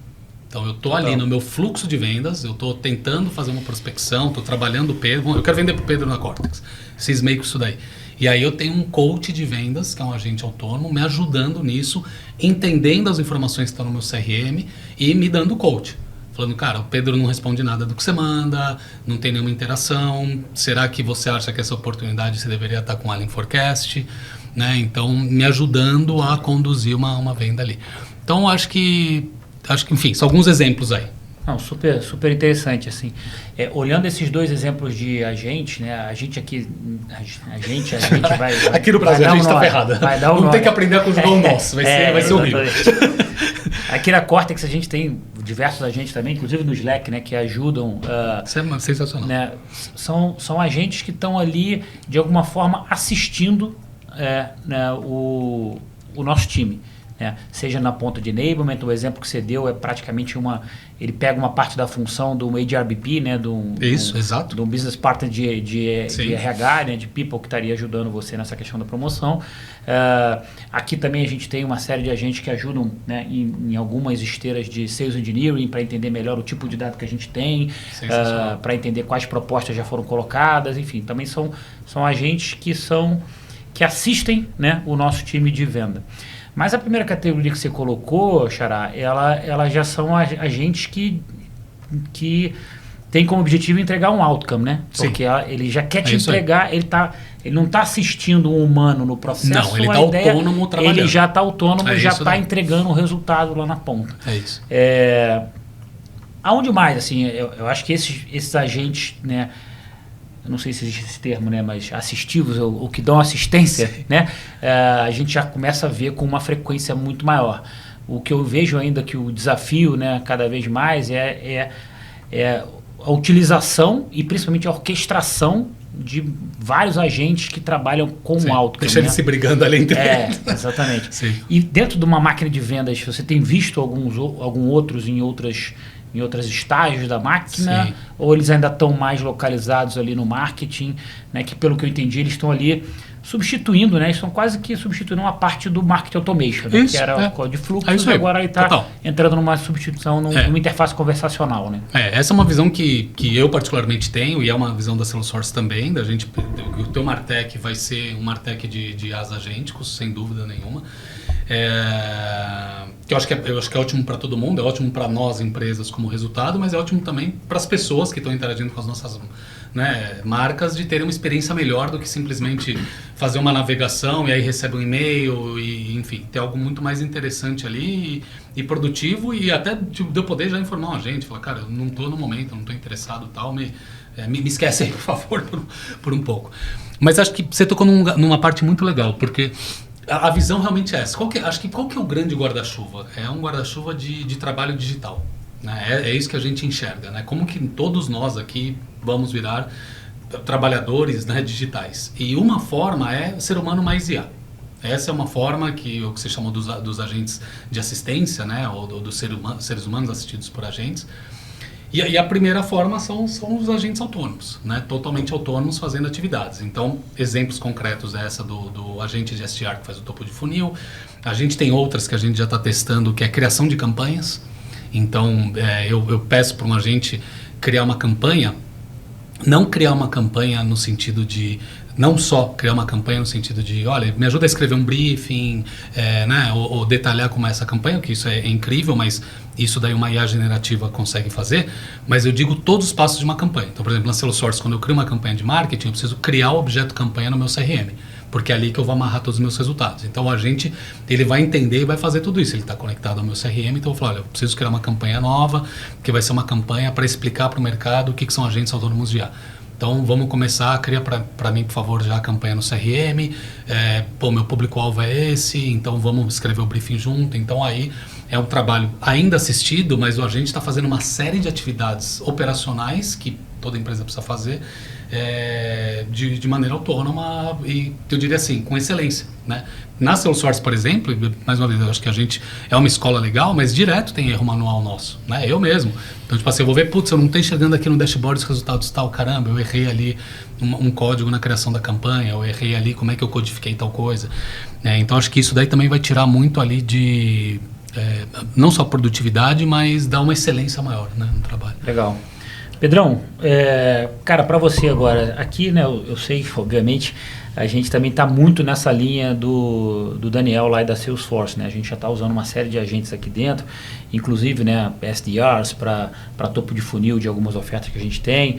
Então eu estou ali no meu fluxo de vendas, eu estou tentando fazer uma prospecção, estou trabalhando o Pedro, eu quero vender para o Pedro na Cortex, cismei com isso daí. E aí eu tenho um coach de vendas, que é um agente autônomo, me ajudando nisso, entendendo as informações que estão no meu CRM e me dando coach. Falando, cara, o Pedro não responde nada do que você manda, não tem nenhuma interação, será que você acha que essa oportunidade você deveria estar com ela em forecast? Né? Então, me ajudando a conduzir uma venda ali. Então, acho que, enfim, são alguns exemplos aí. Não, super, super interessante, assim. Olhando esses dois exemplos de agente, né? A gente aqui, a gente vai... Aqui no Brasil a gente está ferrado. Vamos ter que aprender a conjugar o nosso, vai ser horrível. Aqui na Cortex a gente tem diversos agentes também, inclusive no Slack, né? Que ajudam... Isso é sensacional. Né, são agentes que estão ali, de alguma forma, assistindo né, o nosso time. Seja na ponta de enablement, o exemplo que você deu é praticamente ele pega uma parte da função do HRBP, né, exato. Do business partner de RH, né, de people que estaria ajudando você nessa questão da promoção. Aqui também a gente tem uma série de agentes que ajudam, né, em algumas esteiras de sales engineering para entender melhor o tipo de dado que a gente tem, para entender quais propostas já foram colocadas, enfim, também são agentes que assistem, né, o nosso time de venda. Mas a primeira categoria que você colocou, Xará, ela já são agentes que tem como objetivo entregar um outcome, né? Sim. Porque ele já quer te entregar, ele não está assistindo um humano no processo. Não, ele está autônomo trabalhando. Ele já está autônomo, já está entregando o resultado lá na ponta. É isso. Aonde mais, assim, eu acho que esses agentes, né? Eu não sei se existe esse termo, né, mas assistivos, ou que dão assistência, né, a gente já começa a ver com uma frequência muito maior. O que eu vejo ainda que o desafio, né, cada vez mais é a utilização e principalmente a orquestração de vários agentes que trabalham com o outcome. Deixa eles se brigando ali entre eles. Exatamente. Sim. E dentro de uma máquina de vendas, você tem visto alguns outros em outros estágios da máquina, Sim. ou eles ainda estão mais localizados ali no marketing, né, que pelo que eu entendi eles estão ali substituindo, né, estão quase que substituindo uma parte do marketing automation, né, que era o código de fluxos, e agora ele está entrando numa substituição, numa interface conversacional. Né? Essa é uma visão que eu particularmente tenho, e é uma visão da Salesforce também, da gente, o teu Martech vai ser um Martech de IaaS agênticos, sem dúvida nenhuma. Que eu acho que é ótimo para todo mundo, é ótimo para nós, empresas, como resultado, mas é ótimo também para as pessoas que estão interagindo com as nossas, né, marcas, de terem uma experiência melhor do que simplesmente fazer uma navegação e aí recebe um e-mail, e enfim, ter algo muito mais interessante ali e produtivo, e até de eu poder já informar a gente, falar, cara, eu não estou no momento, eu não estou interessado, tal, me esquece aí, por favor, por um pouco. Mas acho que você tocou numa parte muito legal, porque a visão realmente é essa. Qual que é o grande guarda-chuva? É um guarda-chuva de trabalho digital. Né? É isso que a gente enxerga. Né? Como que todos nós aqui vamos virar trabalhadores, né, digitais. E uma forma é ser humano mais IA. Essa é uma forma que o que se chama dos agentes de assistência, né, ou dos seres humanos assistidos por agentes. E a primeira forma são os agentes autônomos, né? Totalmente autônomos fazendo atividades. Então, exemplos concretos essa do agente de SDR que faz o topo de funil. A gente tem outras que a gente já está testando, que é a criação de campanhas. Então, eu peço para um agente criar uma campanha, não criar uma campanha no sentido de... Não só criar uma campanha no sentido de, olha, me ajuda a escrever um briefing, né, ou detalhar como é essa campanha, que isso é incrível, mas isso daí uma IA generativa consegue fazer. Mas eu digo todos os passos de uma campanha. Então, por exemplo, na Salesforce, quando eu crio uma campanha de marketing, eu preciso criar o objeto campanha no meu CRM, porque é ali que eu vou amarrar todos os meus resultados. Então, o agente, ele vai entender e vai fazer tudo isso. Ele está conectado ao meu CRM, então eu falo, olha, eu preciso criar uma campanha nova, que vai ser uma campanha para explicar para o mercado o que são agentes autônomos de IA. Então, vamos começar a criar para mim, por favor, já a campanha no CRM. Meu público-alvo é esse, então vamos escrever o briefing junto. Então, aí é um trabalho ainda assistido, mas o agente está fazendo uma série de atividades operacionais que toda empresa precisa fazer de maneira autônoma e, eu diria assim, com excelência, né? Na Salesforce, por exemplo, mais uma vez, eu acho que a gente é uma escola legal, mas direto tem erro manual nosso, né? Eu mesmo. Então, tipo assim, eu vou ver, putz, eu não estou enxergando aqui no dashboard os resultados tal, caramba, eu errei ali um código na criação da campanha, eu errei ali como é que eu codifiquei tal coisa. Então, acho que isso daí também vai tirar muito ali de... não só produtividade, mas dar uma excelência maior, né, no trabalho. Legal. Pedrão, cara, para você agora, aqui, né, eu sei, obviamente, a gente também está muito nessa linha do Daniel lá e da Salesforce, né? A gente já está usando uma série de agentes aqui dentro, inclusive, né, SDRs para topo de funil de algumas ofertas que a gente tem,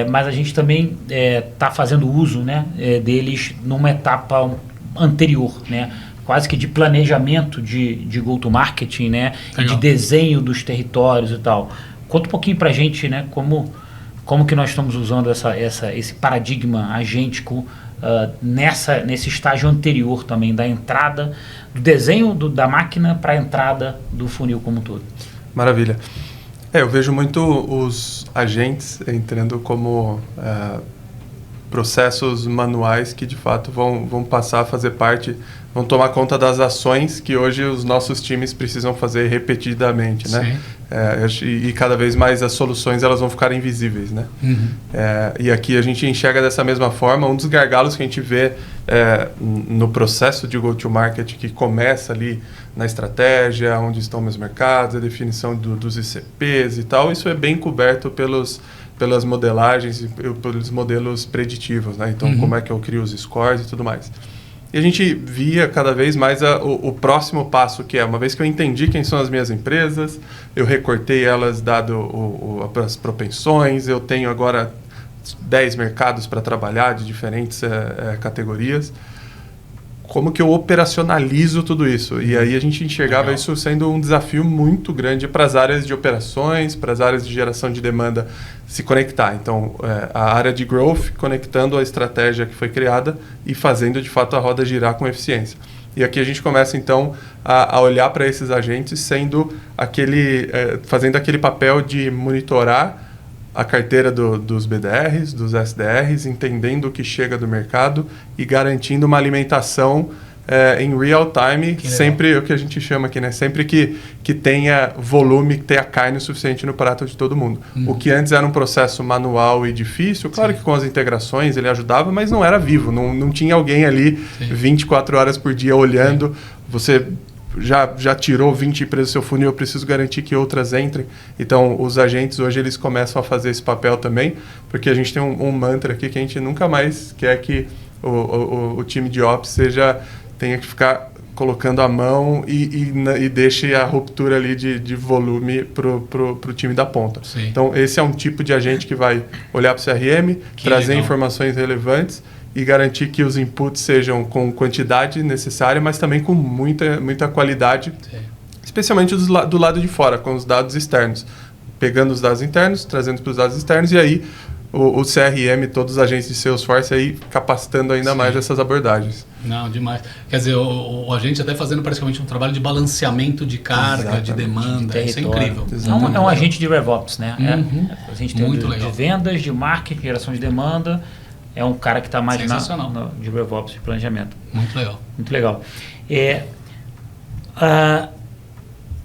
mas a gente também está fazendo uso, né, deles numa etapa anterior, né? Quase que de planejamento de go-to-marketing, né? E de desenho dos territórios e tal. Conta um pouquinho para a gente, né, como que nós estamos usando esse paradigma agêntico nesse estágio anterior também, da entrada, do desenho da máquina para a entrada do funil como um todo. Maravilha. Eu vejo muito os agentes entrando como processos manuais que de fato vão passar a fazer parte, vão tomar conta das ações que hoje os nossos times precisam fazer repetidamente, né? E cada vez mais as soluções elas vão ficar invisíveis, né? Uhum. E aqui a gente enxerga dessa mesma forma. Um dos gargalos que a gente vê no processo de go-to-market, que começa ali na estratégia, onde estão meus mercados, a definição dos ICPs e tal, isso é bem coberto pelas modelagens e pelos modelos preditivos, né? Então, como é que eu crio os scores e tudo mais. E a gente via cada vez mais o próximo passo, que é, uma vez que eu entendi quem são as minhas empresas, eu recortei elas dado as propensões, eu tenho agora 10 mercados para trabalhar de diferentes categorias. Como que eu operacionalizo tudo isso? E aí a gente enxergava isso sendo um desafio muito grande para as áreas de operações, para as áreas de geração de demanda se conectar. Então, a área de growth conectando a estratégia que foi criada e fazendo, de fato, a roda girar com eficiência. E aqui a gente começa, então, a olhar para esses agentes sendo fazendo aquele papel de monitorar a carteira dos BDRs, dos SDRs, entendendo o que chega do mercado e garantindo uma alimentação em real time, sempre o que a gente chama aqui, né? Sempre que tenha volume, que tenha carne o suficiente no prato de todo mundo. O que antes era um processo manual e difícil, claro que com as integrações ele ajudava, mas não era vivo, não tinha alguém ali 24 horas por dia olhando, você... Já tirou 20 empresas do seu funil, eu preciso garantir que outras entrem. Então, os agentes hoje eles começam a fazer esse papel também, porque a gente tem um mantra aqui que a gente nunca mais quer que o time de Ops tenha que ficar colocando a mão e deixe a ruptura ali de volume pro time da ponta. Sim. Então, esse é um tipo de agente que vai olhar para o CRM, trazer informações relevantes e garantir que os inputs sejam com quantidade necessária, mas também com muita qualidade, especialmente do lado de fora, com os dados externos. Pegando os dados internos, trazendo para os dados externos, e aí o CRM, todos os agentes de Salesforce aí capacitando ainda mais essas abordagens. Não, demais. Quer dizer, o agente até fazendo praticamente um trabalho de balanceamento de carga, de demanda, isso é incrível. É um agente de RevOps, né? A gente tem de vendas, de marketing, geração de demanda. É um cara que está mais de RevOps, de planejamento. Muito legal. Muito legal.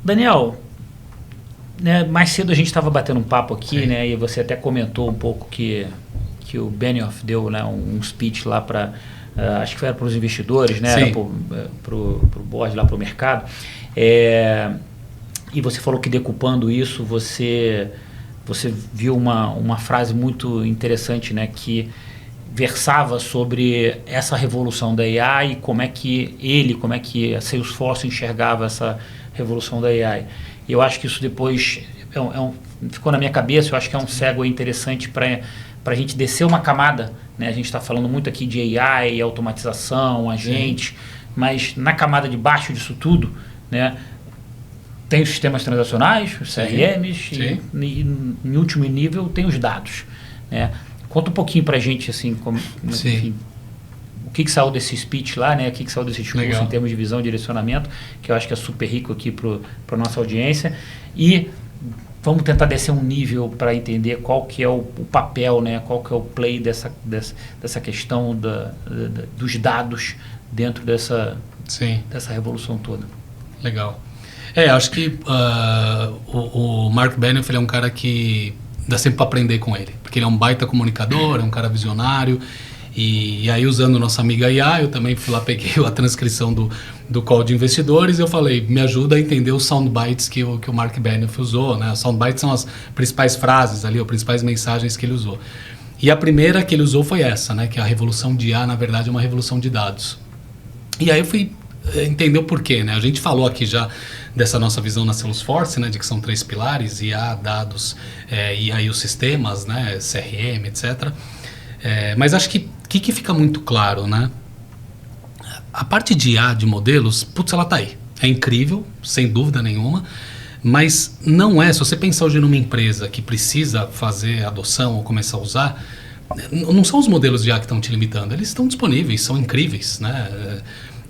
Daniel, né, mais cedo a gente estava batendo um papo aqui, né, e você até comentou um pouco que o Benioff deu, né, um speech lá para, acho que era para os investidores, né, para o board, lá para o mercado. E você falou que decupando isso, você viu uma frase muito interessante, né, que versava sobre essa revolução da AI e como é que a Salesforce enxergava essa revolução da AI. E eu acho que isso depois ficou na minha cabeça, eu acho que é um segue interessante para a gente descer uma camada, né? A gente está falando muito aqui de AI, automatização, agente, mas na camada de baixo disso tudo, né, tem os sistemas transacionais, os CRMs, e em último nível tem os dados, né? Conta um pouquinho para a gente, assim, enfim, o que saiu desse speech lá, né? O que saiu desse discurso em termos de visão e direcionamento, que eu acho que é super rico aqui para a nossa audiência. E vamos tentar descer um nível para entender qual que é o papel, né? Qual que é o play dessa questão dos dados dentro dessa revolução toda. Legal. Acho que o Mark Benioff, ele é um cara que dá sempre para aprender com ele, porque ele é um baita comunicador, é um cara visionário, e aí usando nossa amiga IA, eu também fui lá, peguei a transcrição do call de investidores e eu falei, me ajuda a entender os soundbites que o Mark Benioff usou, né? Os soundbites são as principais frases ali, as principais mensagens que ele usou. E a primeira que ele usou foi essa, né? Que a revolução de IA, na verdade, é uma revolução de dados. E aí eu fui entender o porquê, né? A gente falou aqui já dessa nossa visão na Salesforce, né? De que são 3 pilares, IA, dados, e aí os sistemas, né? CRM, etc. Mas acho que fica muito claro, né? A parte de IA, de modelos, putz, ela tá aí. É incrível, sem dúvida nenhuma, mas não se você pensar hoje numa empresa que precisa fazer adoção ou começar a usar, não são os modelos de IA que estão te limitando, eles estão disponíveis, são incríveis, né?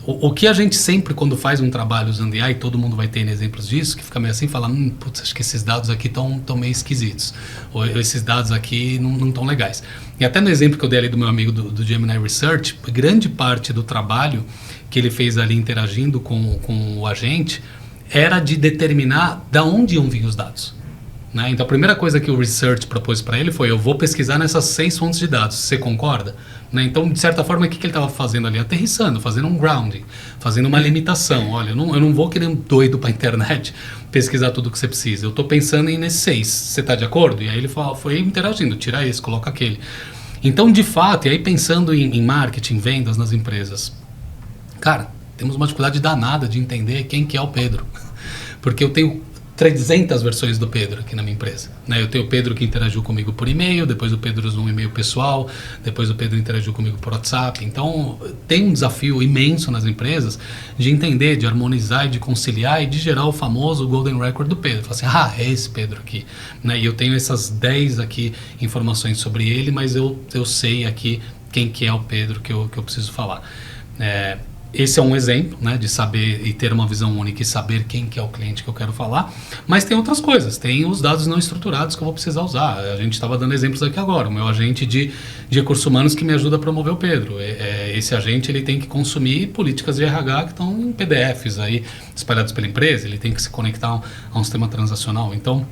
O que a gente sempre, quando faz um trabalho usando IA, e todo mundo vai ter exemplos disso, que fica meio assim, fala, putz, acho que esses dados aqui estão meio esquisitos, ou esses dados aqui não estão legais. E até no exemplo que eu dei ali do meu amigo do Gemini Research, grande parte do trabalho que ele fez ali interagindo com o agente era de determinar de onde iam vir os dados, né? Então a primeira coisa que o Research propôs para ele foi, eu vou pesquisar nessas 6 fontes de dados, você concorda? Né? Então, de certa forma, o que ele estava fazendo ali? Aterrissando, fazendo um grounding, fazendo uma limitação. Olha, eu não vou querer um doido para a internet pesquisar tudo o que você precisa. Eu estou pensando nesses 6. Você está de acordo? E aí ele foi interagindo, tira esse, coloca aquele. Então, de fato, e aí pensando em marketing, vendas nas empresas, cara, temos uma dificuldade danada de entender quem que é o Pedro. Porque eu tenho 300 versões do Pedro aqui na minha empresa, né? Eu tenho o Pedro que interagiu comigo por e-mail, depois o Pedro usou um e-mail pessoal, depois o Pedro interagiu comigo por WhatsApp. Então, tem um desafio imenso nas empresas de entender, de harmonizar e de conciliar e de gerar o famoso Golden Record do Pedro. Fala assim, é esse Pedro aqui, né? E eu tenho essas 10 aqui informações sobre ele, mas eu sei aqui quem que é o Pedro que eu preciso falar. Esse é um exemplo, né, de saber e ter uma visão única e saber quem que é o cliente que eu quero falar, mas tem outras coisas, tem os dados não estruturados que eu vou precisar usar. A gente estava dando exemplos aqui agora, o meu agente de recursos humanos que me ajuda a promover o Pedro. Esse agente ele tem que consumir políticas de RH que estão em PDFs aí, espalhados pela empresa, ele tem que se conectar a um sistema transacional. Então,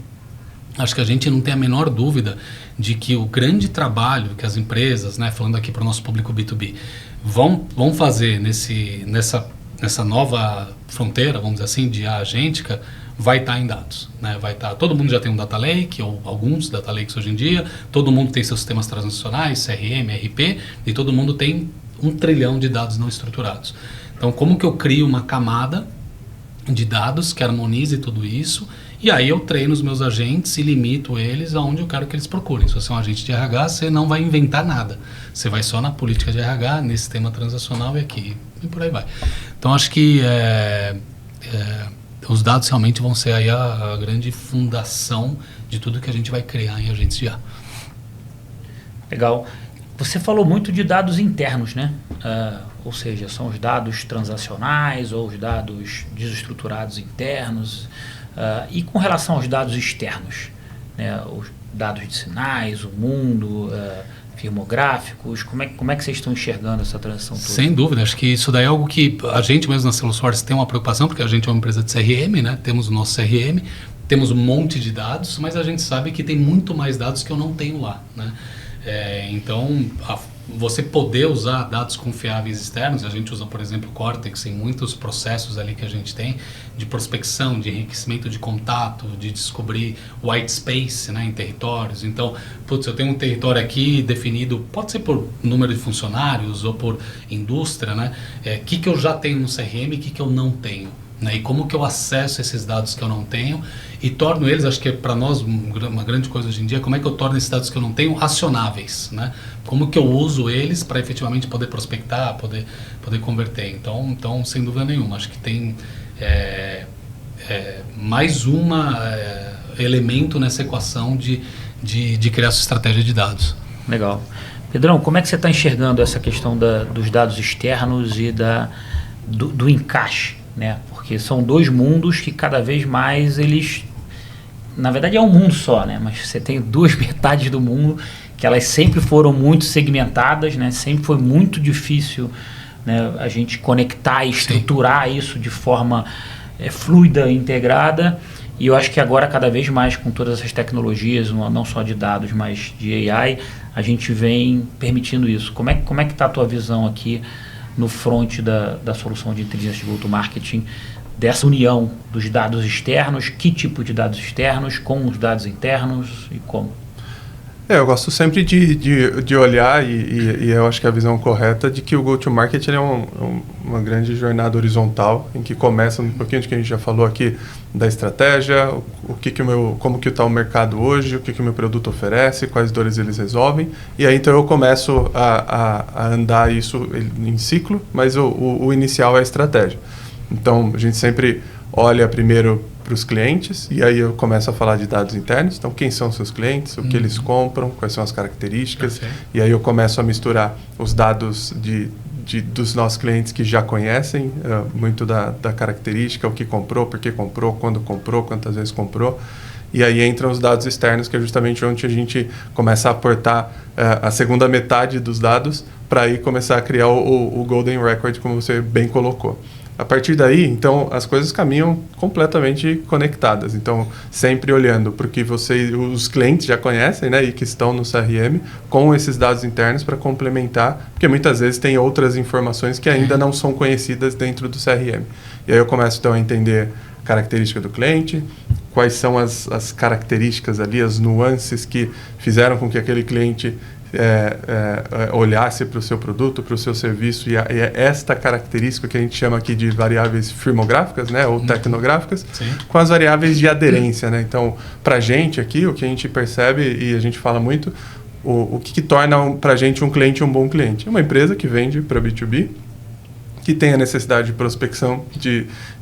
acho que a gente não tem a menor dúvida de que o grande trabalho que as empresas, né, falando aqui para o nosso público B2B, vão fazer nessa nova fronteira, vamos dizer assim, de agêntica, vai estar em dados, né? Vai estar, todo mundo já tem um data lake, ou alguns data lakes hoje em dia, todo mundo tem seus sistemas transacionais, CRM, RP, e todo mundo tem 1 trilhão de dados não estruturados. Então, como que eu crio uma camada de dados que harmonize tudo isso? E aí eu treino os meus agentes e limito eles aonde eu quero que eles procurem. Se você é um agente de RH, você não vai inventar nada. Você vai só na política de RH, nesse sistema transacional e aqui, e por aí vai. Então acho que os dados realmente vão ser aí a grande fundação de tudo que a gente vai criar em agentes de IA. Legal. Você falou muito de dados internos, né? Ou seja, são os dados transacionais ou os dados desestruturados internos. E com relação aos dados externos, né, os dados de sinais, o mundo, firmográficos, como é que vocês estão enxergando essa transição toda? Sem dúvida, acho que isso daí é algo que a gente mesmo na Salesforce tem uma preocupação, porque a gente é uma empresa de CRM, né? Temos o nosso CRM, temos um monte de dados, mas a gente sabe que tem muito mais dados que eu não tenho lá, né? Então, você poder usar dados confiáveis externos. A gente usa, por exemplo, Cortex em muitos processos ali que a gente tem de prospecção, de enriquecimento de contato, de descobrir white space, né, em territórios. Então, eu tenho um território aqui definido, pode ser por número de funcionários ou por indústria, né? Que eu já tenho no CRM e que eu não tenho. Né, e como que eu acesso esses dados que eu não tenho e torno eles, acho que para nós uma grande coisa hoje em dia, como é que eu torno esses dados que eu não tenho acionáveis, né? Como que eu uso eles para efetivamente poder prospectar, poder converter. Então, sem dúvida nenhuma, acho que tem mais elemento nessa equação de criar essa estratégia de dados. Legal. Pedrão, como é que você está enxergando essa questão dos dados externos e do encaixe, né? Porque são dois mundos que cada vez mais eles... Na verdade é um mundo só, né? Mas você tem duas metades do mundo que elas sempre foram muito segmentadas, né? Sempre foi muito difícil, né, a gente conectar e estruturar isso de forma fluida e integrada. E eu acho que agora, cada vez mais, com todas essas tecnologias, não só de dados, mas de AI, a gente vem permitindo isso. Como é que está a tua visão aqui no front da solução de inteligência de go-to-marketing, dessa união dos dados externos, que tipo de dados externos, com os dados internos e como? Eu gosto sempre de olhar e eu acho que a visão correta de que o go-to-market é uma grande jornada horizontal, em que começa um pouquinho de que a gente já falou aqui, da estratégia, como que está o mercado hoje, o que o meu produto oferece, quais dores eles resolvem, e aí então eu começo a andar isso em ciclo, mas o inicial é a estratégia. Então a gente sempre olha primeiro para os clientes, e aí eu começo a falar de dados internos. Então, quem são seus clientes, o que eles compram, quais são as características, e aí eu começo a misturar os dados dos nossos clientes que já conhecem muito da característica, o que comprou, por que comprou, quando comprou, quantas vezes comprou. E aí entram os dados externos, que é justamente onde a gente começa a aportar a segunda metade dos dados para aí começar a criar o Golden Record, como você bem colocou. A partir daí, então, as coisas caminham completamente conectadas. Então, sempre olhando para o que os clientes já conhecem, né, e que estão no CRM, com esses dados internos para complementar, porque muitas vezes tem outras informações que ainda não são conhecidas dentro do CRM. E aí eu começo, então, a entender a característica do cliente, quais são as características ali, as nuances que fizeram com que aquele cliente olhasse para o seu produto, para o seu serviço, e é esta característica que a gente chama aqui de variáveis firmográficas, né, ou tecnográficas, com as variáveis de aderência, né? Então, para a gente aqui, o que a gente percebe e a gente fala muito, o que torna para a gente um cliente um bom cliente? É uma empresa que vende para B2B, que tem a necessidade de prospecção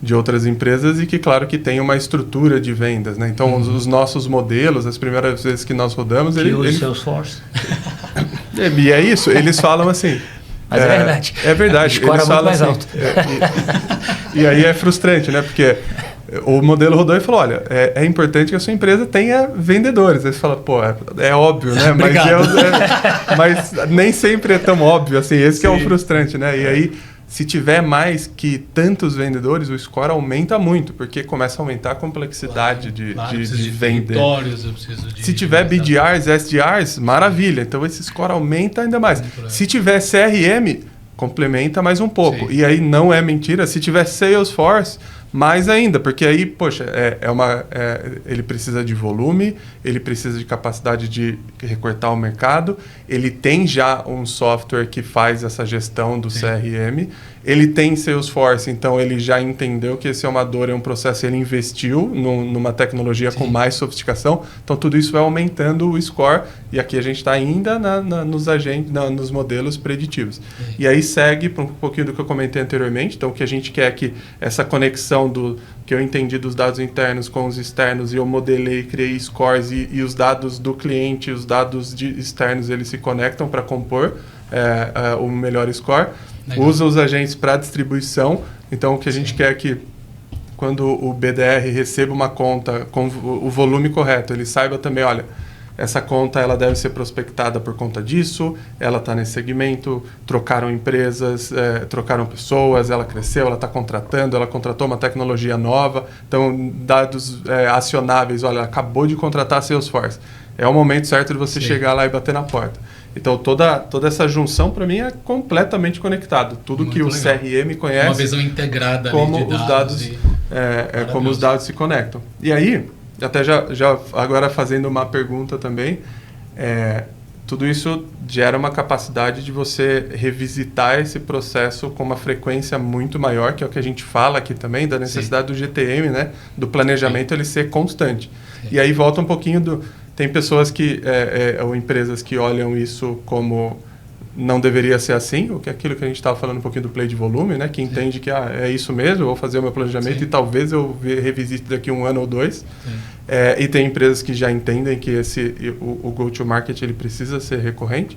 de outras empresas e que, claro, que tem uma estrutura de vendas, né? Então, os nossos modelos, as primeiras vezes que nós rodamos... Que usa Salesforce. E é isso, eles falam assim... Mas é verdade. É verdade. Escora muito mais assim, alto. E aí é frustrante, né? Porque o modelo rodou e falou, olha, é importante que a sua empresa tenha vendedores. Aí você fala, pô, é óbvio, né? Mas nem sempre é tão óbvio, assim. Esse que é o frustrante, né? E aí... Se tiver mais que tantos vendedores, o score aumenta muito, porque começa a aumentar a complexidade de vender. Se tiver BDRs, SDRs, maravilha. Então esse score aumenta ainda mais. Se tiver CRM, complementa mais um pouco. Sim. E aí não é mentira, se tiver Salesforce, mais ainda, porque aí, poxa, ele precisa de volume, ele precisa de capacidade de recortar o mercado, ele tem já um software que faz essa gestão do CRM, ele tem Salesforce, então ele já entendeu que esse é uma dor, é um processo, ele investiu numa tecnologia com mais sofisticação, então tudo isso vai aumentando o score, e aqui a gente está ainda nos modelos preditivos. E aí segue para um pouquinho do que eu comentei anteriormente, então o que a gente quer é que essa conexão que eu entendi dos dados internos com os externos, e eu modelei, criei scores, e os dados do cliente, os dados externos, eles se conectam para compor o melhor score. Legal. Usa os agentes para distribuição, então o que a gente quer é que quando o BDR receba uma conta com o volume correto, ele saiba também, olha, essa conta ela deve ser prospectada por conta disso, ela está nesse segmento, trocaram empresas, trocaram pessoas, ela cresceu, ela está contratando, ela contratou uma tecnologia nova, então dados acionáveis, olha, acabou de contratar a Salesforce. É o momento certo de você chegar lá e bater na porta. Então, toda essa junção, para mim, é completamente conectado. Tudo muito que o legal. CRM conhece... Uma visão integrada como ali de os dados, como os dados se conectam. E aí, até já agora fazendo uma pergunta também, tudo isso gera uma capacidade de você revisitar esse processo com uma frequência muito maior, que é o que a gente fala aqui também, da necessidade Sim. do GTM, né? Do planejamento Sim. ele ser constante. Sim. E aí volta um pouquinho do... Tem pessoas ou empresas que olham isso como não deveria ser assim, ou que é aquilo que a gente estava falando um pouquinho do play de volume, né? Que Sim. entende que é isso mesmo, eu vou fazer o meu planejamento Sim. e talvez eu revisite daqui 1 ano ou 2. E tem empresas que já entendem que o go-to-market ele precisa ser recorrente.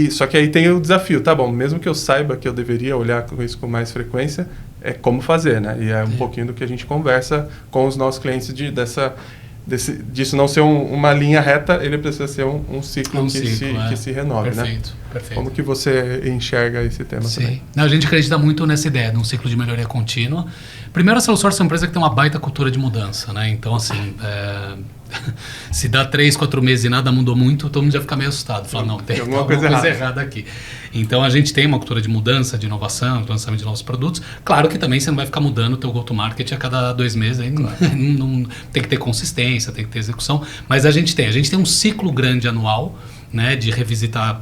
Só que aí tem o desafio, tá bom, mesmo que eu saiba que eu deveria olhar isso com mais frequência, é como fazer, né? E é um pouquinho do que a gente conversa com os nossos clientes disso não ser uma linha reta, ele precisa ser um ciclo, que se renove, perfeito, né? Perfeito. Como que você enxerga esse tema Sim. também? Não, a gente acredita muito nessa ideia de um ciclo de melhoria contínua. Primeiro, a Salesforce é uma empresa que tem uma baita cultura de mudança, né? Então, assim, se dá 3, 4 meses e nada mudou muito, todo mundo já fica meio assustado. Fala, não, tem alguma coisa errada aqui. Então, a gente tem uma cultura de mudança, de inovação, de lançamento de novos produtos. Claro que também você não vai ficar mudando o teu go-to-market a cada 2 meses. Aí não, tem que ter consistência, tem que ter execução. Mas a gente tem um ciclo grande anual, né, de revisitar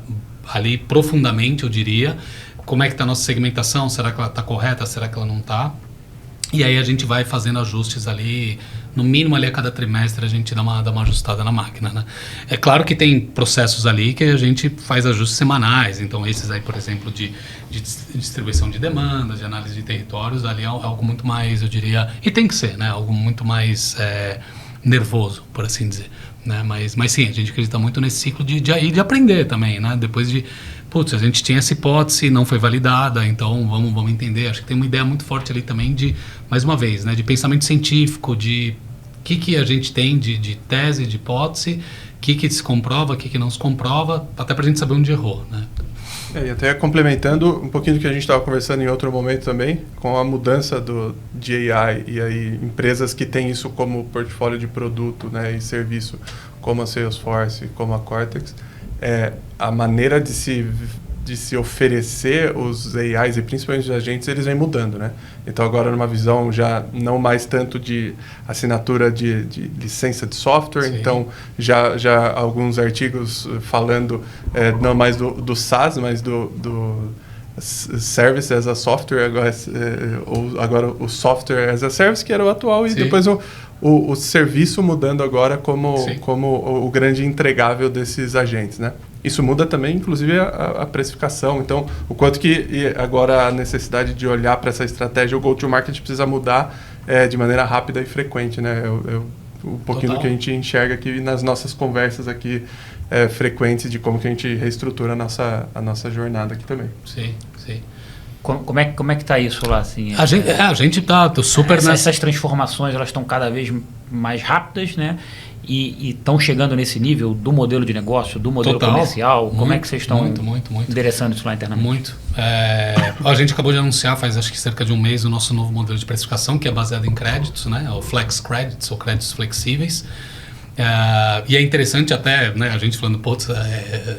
ali profundamente, eu diria, como é que está a nossa segmentação, será que ela está correta, será que ela não está? E aí a gente vai fazendo ajustes ali, no mínimo ali a cada trimestre a gente dá uma ajustada na máquina, né? É claro que tem processos ali que a gente faz ajustes semanais, então esses aí, por exemplo, de distribuição de demandas, de análise de territórios, ali é algo muito mais, eu diria, e tem que ser, né? Algo muito mais nervoso, por assim dizer. Né? Mas sim, a gente acredita muito nesse ciclo de aprender também, né? Depois a gente tinha essa hipótese, não foi validada, então vamos entender. Acho que tem uma ideia muito forte ali também mais uma vez, né? De pensamento científico, de o que a gente tem de tese, de hipótese, o que se comprova, o que não se comprova, até para a gente saber onde errou, né? E até complementando um pouquinho do que a gente estava conversando em outro momento também, com a mudança de AI e aí empresas que têm isso como portfólio de produto, né, e serviço, como a Salesforce, como a Cortex, a maneira de se oferecer os AIs e principalmente os agentes, eles vêm mudando, né? Então agora numa visão já não mais tanto de assinatura de licença de software, Sim. Então já alguns artigos falando não mais do SaaS, mas do Service as a Software, agora o Software as a Service, que era o atual, Sim. E depois o serviço mudando agora como o grande entregável desses agentes, né? Isso muda também, inclusive, a precificação. Então, o quanto que agora a necessidade de olhar para essa estratégia, o go-to-market precisa mudar de maneira rápida e frequente, né? Um pouquinho Total. Do que a gente enxerga aqui nas nossas conversas aqui frequentes de como que a gente reestrutura a nossa jornada aqui também. Sim. Como é que está isso lá? Assim, a gente está super essas transformações, elas estão cada vez mais rápidas, né? E estão chegando nesse nível do modelo de negócio, do modelo Total. Comercial. Como muito, é que vocês estão muito. endereçando isso lá internamente? Muito. A gente acabou de anunciar faz acho que cerca de 1 mês o nosso novo modelo de precificação, que é baseado em créditos, né? O Flex Credits, ou créditos flexíveis. E é interessante até, né, a gente falando,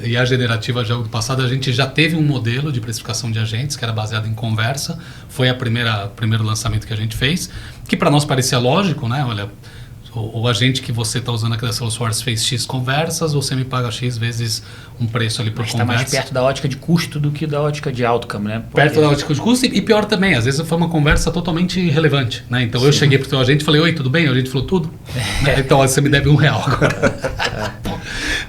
e a generativa já do passado, a gente já teve um modelo de precificação de agentes que era baseado em conversa, foi o primeiro lançamento que a gente fez, que para nós parecia lógico, né? Olha, o agente que você está usando aqui da Salesforce fez X conversas, você me paga X vezes um preço ali por conversa. Está mais perto da ótica de custo do que da ótica de outcome, né? Perto da ótica de custo e pior também, às vezes foi uma conversa totalmente irrelevante, né? Então Sim. Eu cheguei para o teu agente e falei, oi, tudo bem? O agente falou, tudo. Então você me deve R$1 agora.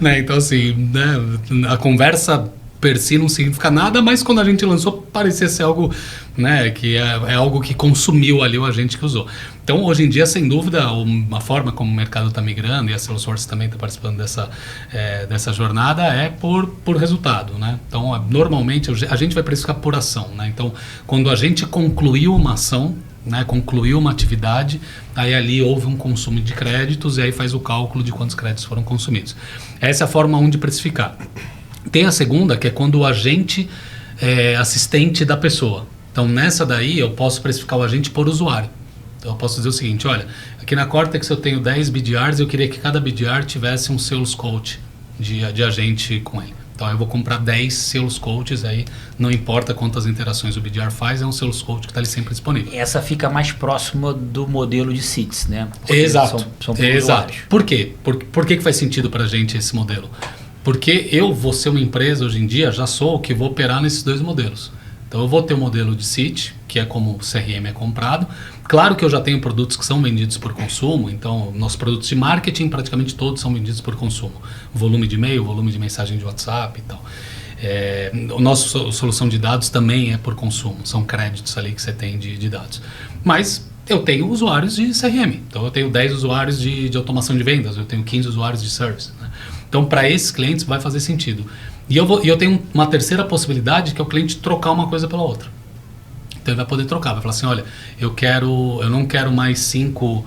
Né? Então assim, né? A conversa per si não significa nada, mas quando a gente lançou parecia ser algo, né, que é algo que consumiu ali o agente que usou. Então, hoje em dia, sem dúvida, uma forma como o mercado está migrando, e a Salesforce também está participando dessa jornada, é por resultado, né? Então, normalmente, a gente vai precificar por ação, né? Então, quando a gente concluiu uma ação, né, concluiu uma atividade, aí ali houve um consumo de créditos, e aí faz o cálculo de quantos créditos foram consumidos. Essa é a forma 1 de precificar. Tem a segunda, que é quando o agente é assistente da pessoa. Então, nessa daí, eu posso precificar o agente por usuário. Então, eu posso dizer o seguinte, olha, aqui na Cortex eu tenho 10 BDRs, eu queria que cada BDR tivesse um sales coach de agente com ele. Então eu vou comprar 10 selos coaches aí, não importa quantas interações o BDR faz, é um selos coach que está ali sempre disponível. Essa fica mais próxima do modelo de seats, né? Porque Exato. São Exato. Por quê? Por que faz sentido para a gente esse modelo? Porque eu vou ser uma empresa hoje em dia, já sou o que vou operar nesses dois modelos. Então eu vou ter o modelo de seat, que é como o CRM é comprado. Claro que eu já tenho produtos que são vendidos por consumo, então nossos produtos de marketing praticamente todos são vendidos por consumo. Volume de e-mail, volume de mensagem de WhatsApp e tal. O nosso solução de dados também é por consumo, são créditos ali que você tem de dados. Mas eu tenho usuários de CRM, então eu tenho 10 usuários de automação de vendas, eu tenho 15 usuários de service, né? Então para esses clientes vai fazer sentido. E eu tenho uma terceira possibilidade, que é o cliente trocar uma coisa pela outra. Então ele vai poder trocar, vai falar assim, olha, eu não quero mais 5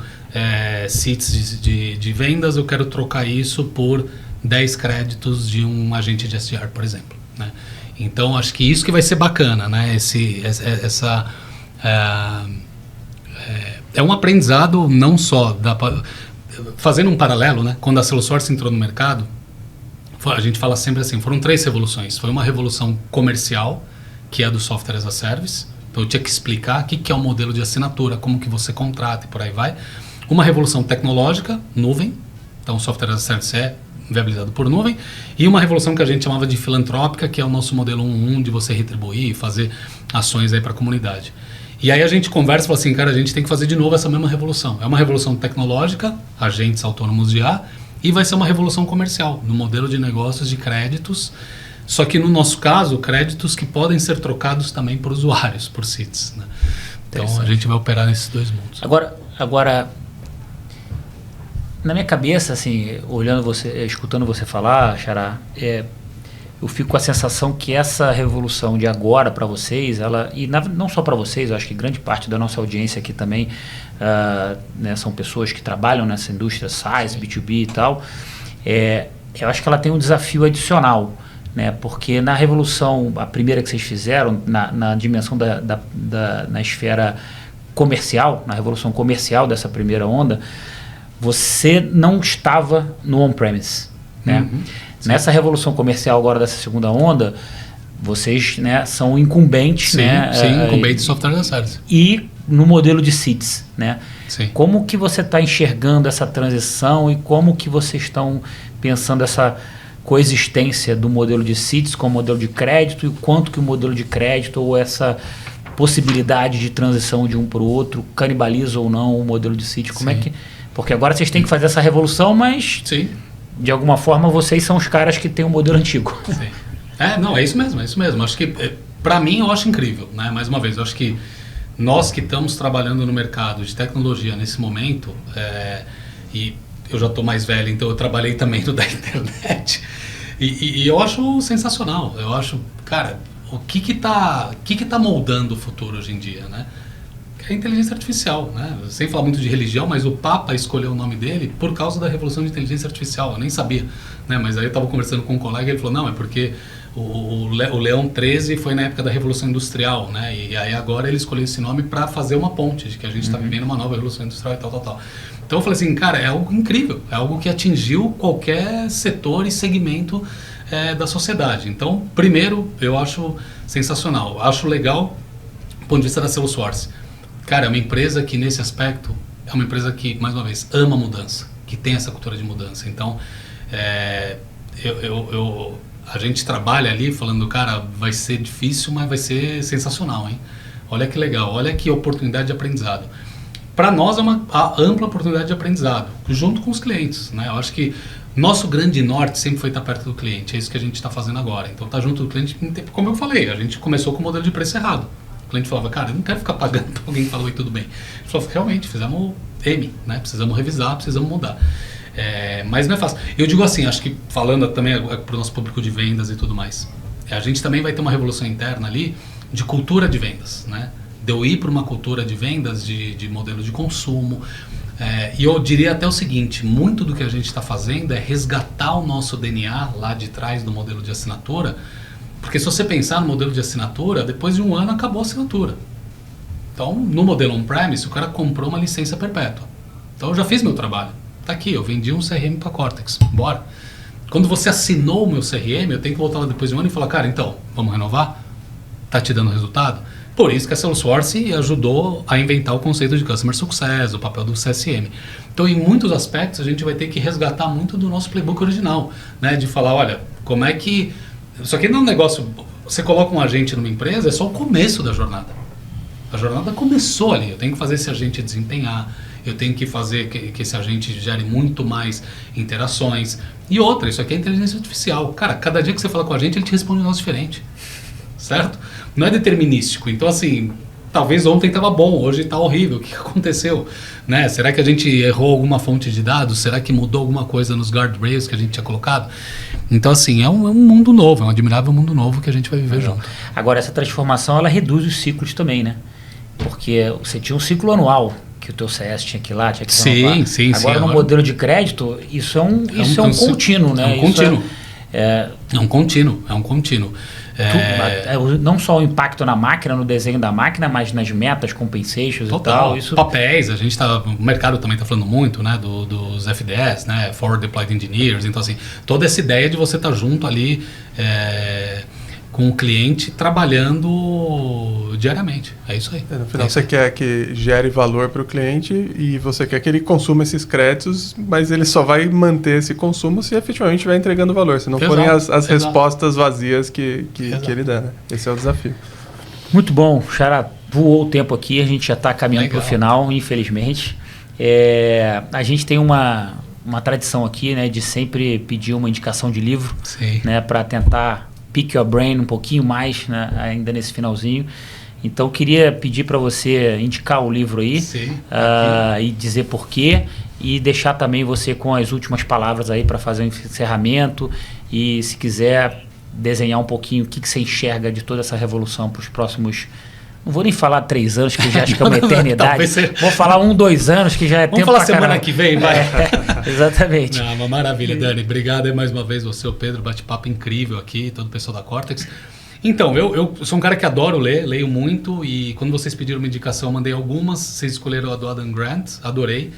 seats de vendas, eu quero trocar isso por 10 créditos de um agente de SDR, por exemplo, né? Então acho que isso que vai ser bacana, né? É um aprendizado não só fazendo um paralelo, né? Quando a Salesforce entrou no mercado, a gente fala sempre assim, foram 3 revoluções. Foi uma revolução comercial, que é do software as a service. Então eu tinha que explicar o que é o modelo de assinatura, como que você contrata e por aí vai. Uma revolução tecnológica, nuvem. Então o software as a service é viabilizado por nuvem. E uma revolução que a gente chamava de filantrópica, que é o nosso modelo 1.1 de você retribuir e fazer ações aí para a comunidade. E aí a gente conversa e fala assim, cara, a gente tem que fazer de novo essa mesma revolução. É uma revolução tecnológica, agentes autônomos de IA, e vai ser uma revolução comercial, no modelo de negócios de créditos. Só que no nosso caso, créditos que podem ser trocados também por usuários, por seats, né? Então a gente vai operar nesses dois mundos. Agora, na minha cabeça, assim, olhando você, escutando você falar, Xará, eu fico com a sensação que essa revolução de agora para vocês, não só para vocês, eu acho que grande parte da nossa audiência aqui também, né, são pessoas que trabalham nessa indústria SaaS, B2B e tal, eu acho que ela tem um desafio adicional, né, porque na revolução, a primeira que vocês fizeram, na dimensão na esfera comercial, na revolução comercial dessa primeira onda, você não estava no on-premise, né? Uhum. Nessa revolução comercial agora dessa segunda onda, vocês, né, são incumbentes, sim, né? Sim, incumbentes de software as a service. E no modelo de seats, né? Sim. Como que você está enxergando essa transição e como que vocês estão pensando essa coexistência do modelo de seats com o modelo de crédito e o quanto que o modelo de crédito ou essa possibilidade de transição de um para o outro canibaliza ou não o modelo de seats? Como é que... Porque agora vocês têm que fazer essa revolução, mas... Sim. De alguma forma, vocês são os caras que têm o modelo antigo. Sim. É isso mesmo. Acho que, para mim, eu acho incrível, né? Mais uma vez, eu acho que nós que estamos trabalhando no mercado de tecnologia nesse momento, e eu já estou mais velho, então eu trabalhei também no da internet, e eu acho sensacional. Eu acho, cara, o que tá moldando o futuro hoje em dia, né? É a inteligência artificial, né? Sem falar muito de religião, mas o Papa escolheu o nome dele por causa da revolução de inteligência artificial. Eu nem sabia, né? Mas aí eu estava conversando com um colega e ele falou, não, é porque o Leão XIII foi na época da Revolução Industrial, né? E aí agora ele escolheu esse nome para fazer uma ponte de que a gente está vivendo uma nova Revolução Industrial e tal. Então eu falei assim, cara, é algo incrível, é algo que atingiu qualquer setor e segmento da sociedade. Então, primeiro, eu acho sensacional, acho legal do ponto de vista da Salesforce. Cara, é uma empresa que nesse aspecto é uma empresa que, mais uma vez, ama mudança, que tem essa cultura de mudança. Então, a gente trabalha ali falando, cara, vai ser difícil, mas vai ser sensacional, hein? Olha que legal, olha que oportunidade de aprendizado. Para nós é uma ampla oportunidade de aprendizado, junto com os clientes, né? Eu acho que nosso grande norte sempre foi estar perto do cliente, é isso que a gente está fazendo agora. Então, estar junto do cliente, como eu falei, a gente começou com o modelo de preço errado. O cliente falava, cara, eu não quero ficar pagando para alguém que falou e tudo bem. Ele falou, realmente, fizemos M, né? Precisamos revisar, precisamos mudar. Mas não é fácil. Eu digo assim, acho que falando também para o nosso público de vendas e tudo mais, a gente também vai ter uma revolução interna ali de cultura de vendas, né? De eu ir para uma cultura de vendas, de modelo de consumo. E eu diria até o seguinte, muito do que a gente está fazendo é resgatar o nosso DNA lá de trás do modelo de assinatura. Porque se você pensar no modelo de assinatura, depois de um ano acabou a assinatura. Então, no modelo on-premise, o cara comprou uma licença perpétua. Então, eu já fiz meu trabalho. Tá aqui, eu vendi um CRM para Cortex. Bora. Quando você assinou o meu CRM, eu tenho que voltar lá depois de um ano e falar, cara, então, vamos renovar? Tá te dando resultado? Por isso que a Salesforce ajudou a inventar o conceito de Customer Success, o papel do CSM. Então, em muitos aspectos, a gente vai ter que resgatar muito do nosso playbook original, né? De falar, olha, como é que... Isso aqui não é um negócio... Você coloca um agente numa empresa, é só o começo da jornada. A jornada começou ali. Eu tenho que fazer esse agente desempenhar, eu tenho que fazer que esse agente gere muito mais interações. E outra, isso aqui é inteligência artificial. Cara, cada dia que você fala com a gente, ele te responde um negócio diferente. Certo? Não é determinístico. Então, assim, talvez ontem estava bom, hoje está horrível. O que aconteceu? Né? Será que a gente errou alguma fonte de dados? Será que mudou alguma coisa nos guardrails que a gente tinha colocado? Então, assim, é um mundo novo, é um admirável mundo novo que a gente vai viver junto. Agora, essa transformação, ela reduz os ciclos também, né? Porque você tinha um ciclo anual que o teu CS tinha que ir lá, tinha que renovar. Sim. Agora, no modelo de crédito, isso é um contínuo, né? É um contínuo. Não só o impacto na máquina, no desenho da máquina, mas nas metas, compensations e tal. Isso... Papéis, o mercado também está falando muito, né, dos FDS, né, Forward Deployed Engineers. Então, assim, toda essa ideia de você estar junto ali com o cliente trabalhando diariamente. É isso aí. No final, você quer que gere valor para o cliente e você quer que ele consuma esses créditos, mas ele só vai manter esse consumo se efetivamente estiver entregando valor, se não forem as respostas vazias que ele dá. Né? Esse é o desafio. Muito bom, Xará. Voou o tempo aqui, a gente já está caminhando para o final, infelizmente. A gente tem uma tradição aqui, né, de sempre pedir uma indicação de livro, né, para tentar pick your brain um pouquinho mais, né, ainda nesse finalzinho. Então, queria pedir para você indicar o livro aí e dizer por quê e deixar também você com as últimas palavras aí para fazer um encerramento e, se quiser, desenhar um pouquinho o que você enxerga de toda essa revolução para os próximos... Não vou nem falar 3 anos, que já acho que é uma eternidade. Vou falar 1, 2 anos, que já é tempo pra caramba. Vamos falar semana que vem, vai. Exatamente. Não, uma maravilha, Dani. Obrigado aí mais uma vez, você, o Pedro, bate-papo incrível aqui, todo o pessoal da Cortex. Então, eu sou um cara que adoro ler, leio muito, e quando vocês pediram uma indicação, eu mandei algumas, vocês escolheram a do Adam Grant, adorei.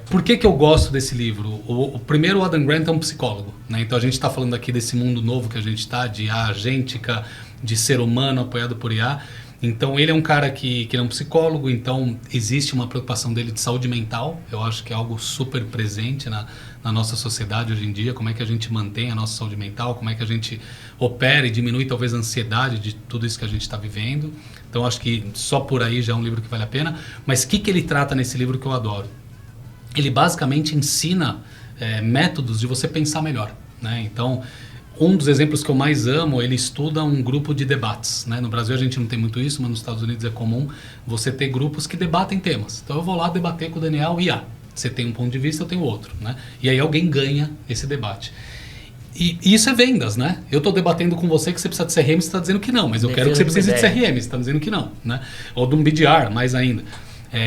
Por que eu gosto desse livro? O primeiro, o Adam Grant é um psicólogo, né? Então a gente está falando aqui desse mundo novo que a gente está, de IA agêntica, de ser humano apoiado por IA. Então ele é um cara que é um psicólogo, então existe uma preocupação dele de saúde mental. Eu acho que é algo super presente na nossa sociedade hoje em dia. Como é que a gente mantém a nossa saúde mental, como é que a gente opera e diminui talvez a ansiedade de tudo isso que a gente está vivendo. Então acho que só por aí já é um livro que vale a pena. Mas o que ele trata nesse livro que eu adoro? Ele basicamente ensina métodos de você pensar melhor, né? Então, um dos exemplos que eu mais amo, ele estuda um grupo de debates, né? No Brasil a gente não tem muito isso, mas nos Estados Unidos é comum você ter grupos que debatem temas. Então eu vou lá debater com o Daniel e você tem um ponto de vista, eu tenho outro, né? E aí alguém ganha esse debate. E isso é vendas, né? Eu estou debatendo com você que você precisa de CRM, você está dizendo que não, mas eu quero que você precise de CRM, você está dizendo que não, né? Ou de um BDR, mais ainda.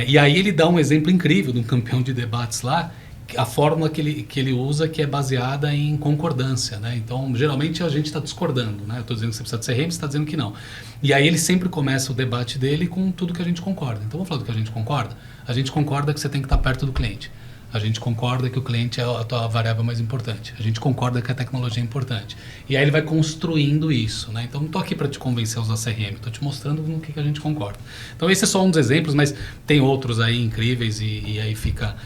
E aí ele dá um exemplo incrível de um campeão de debates lá, a fórmula que ele usa, que é baseada em concordância, né? Então, geralmente a gente está discordando, né? Eu estou dizendo que você precisa de CRM, você está dizendo que não. E aí ele sempre começa o debate dele com tudo que a gente concorda. Então, vamos falar do que a gente concorda? A gente concorda que você tem que estar perto do cliente. A gente concorda que o cliente é a tua variável mais importante. A gente concorda que a tecnologia é importante. E aí ele vai construindo isso, né? Então, não estou aqui para te convencer a usar CRM, estou te mostrando no que a gente concorda. Então, esse é só um dos exemplos, mas tem outros aí incríveis e aí fica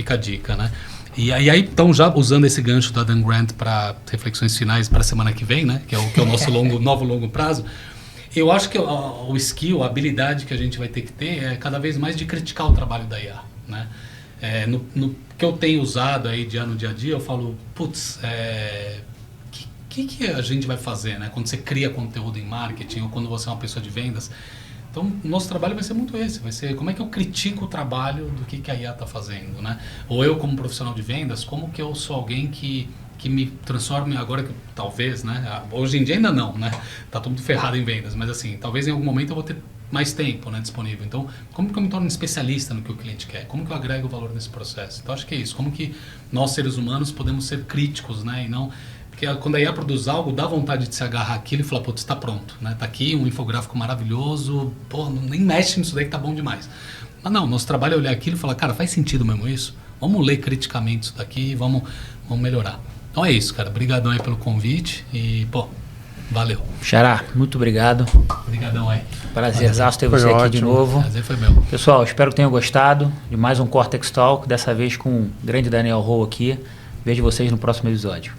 a dica, né? E aí, então, já usando esse gancho da Dan Grant para reflexões finais para a semana que vem, né? Que é o nosso novo longo prazo. Eu acho que o skill, a habilidade que a gente vai ter que ter é cada vez mais de criticar o trabalho da IA, né? No que eu tenho usado aí no dia a dia, eu falo, putz, que a gente vai fazer, né? Quando você cria conteúdo em marketing ou quando você é uma pessoa de vendas. Então, o nosso trabalho vai ser muito esse, vai ser como é que eu critico o trabalho do que a IA está fazendo, né? Ou eu, como profissional de vendas, como que eu sou alguém que me transforme agora, que talvez, né? Hoje em dia ainda não, né? Tá todo mundo ferrado em vendas, mas assim, talvez em algum momento eu vou ter mais tempo, né, disponível. Então, como que eu me torno especialista no que o cliente quer? Como que eu agrego valor nesse processo? Então, acho que é isso. Como que nós, seres humanos, podemos ser críticos, né? E não... Porque quando a IA produz algo, dá vontade de se agarrar aquilo e falar, putz, está pronto, né? Tá aqui um infográfico maravilhoso, pô, nem mexe nisso daí que tá bom demais. Mas não, nosso trabalho é olhar aquilo e falar, cara, faz sentido mesmo isso? Vamos ler criticamente isso daqui e vamos melhorar. Então é isso, cara. Obrigadão aí pelo convite e, pô, valeu. Xará, muito obrigado. Obrigadão aí. Prazerzaço ter você aqui de novo. Prazer foi meu. Pessoal, espero que tenham gostado de mais um Cortex Talk, dessa vez com o grande Daniel Ho aqui. Vejo vocês no próximo episódio.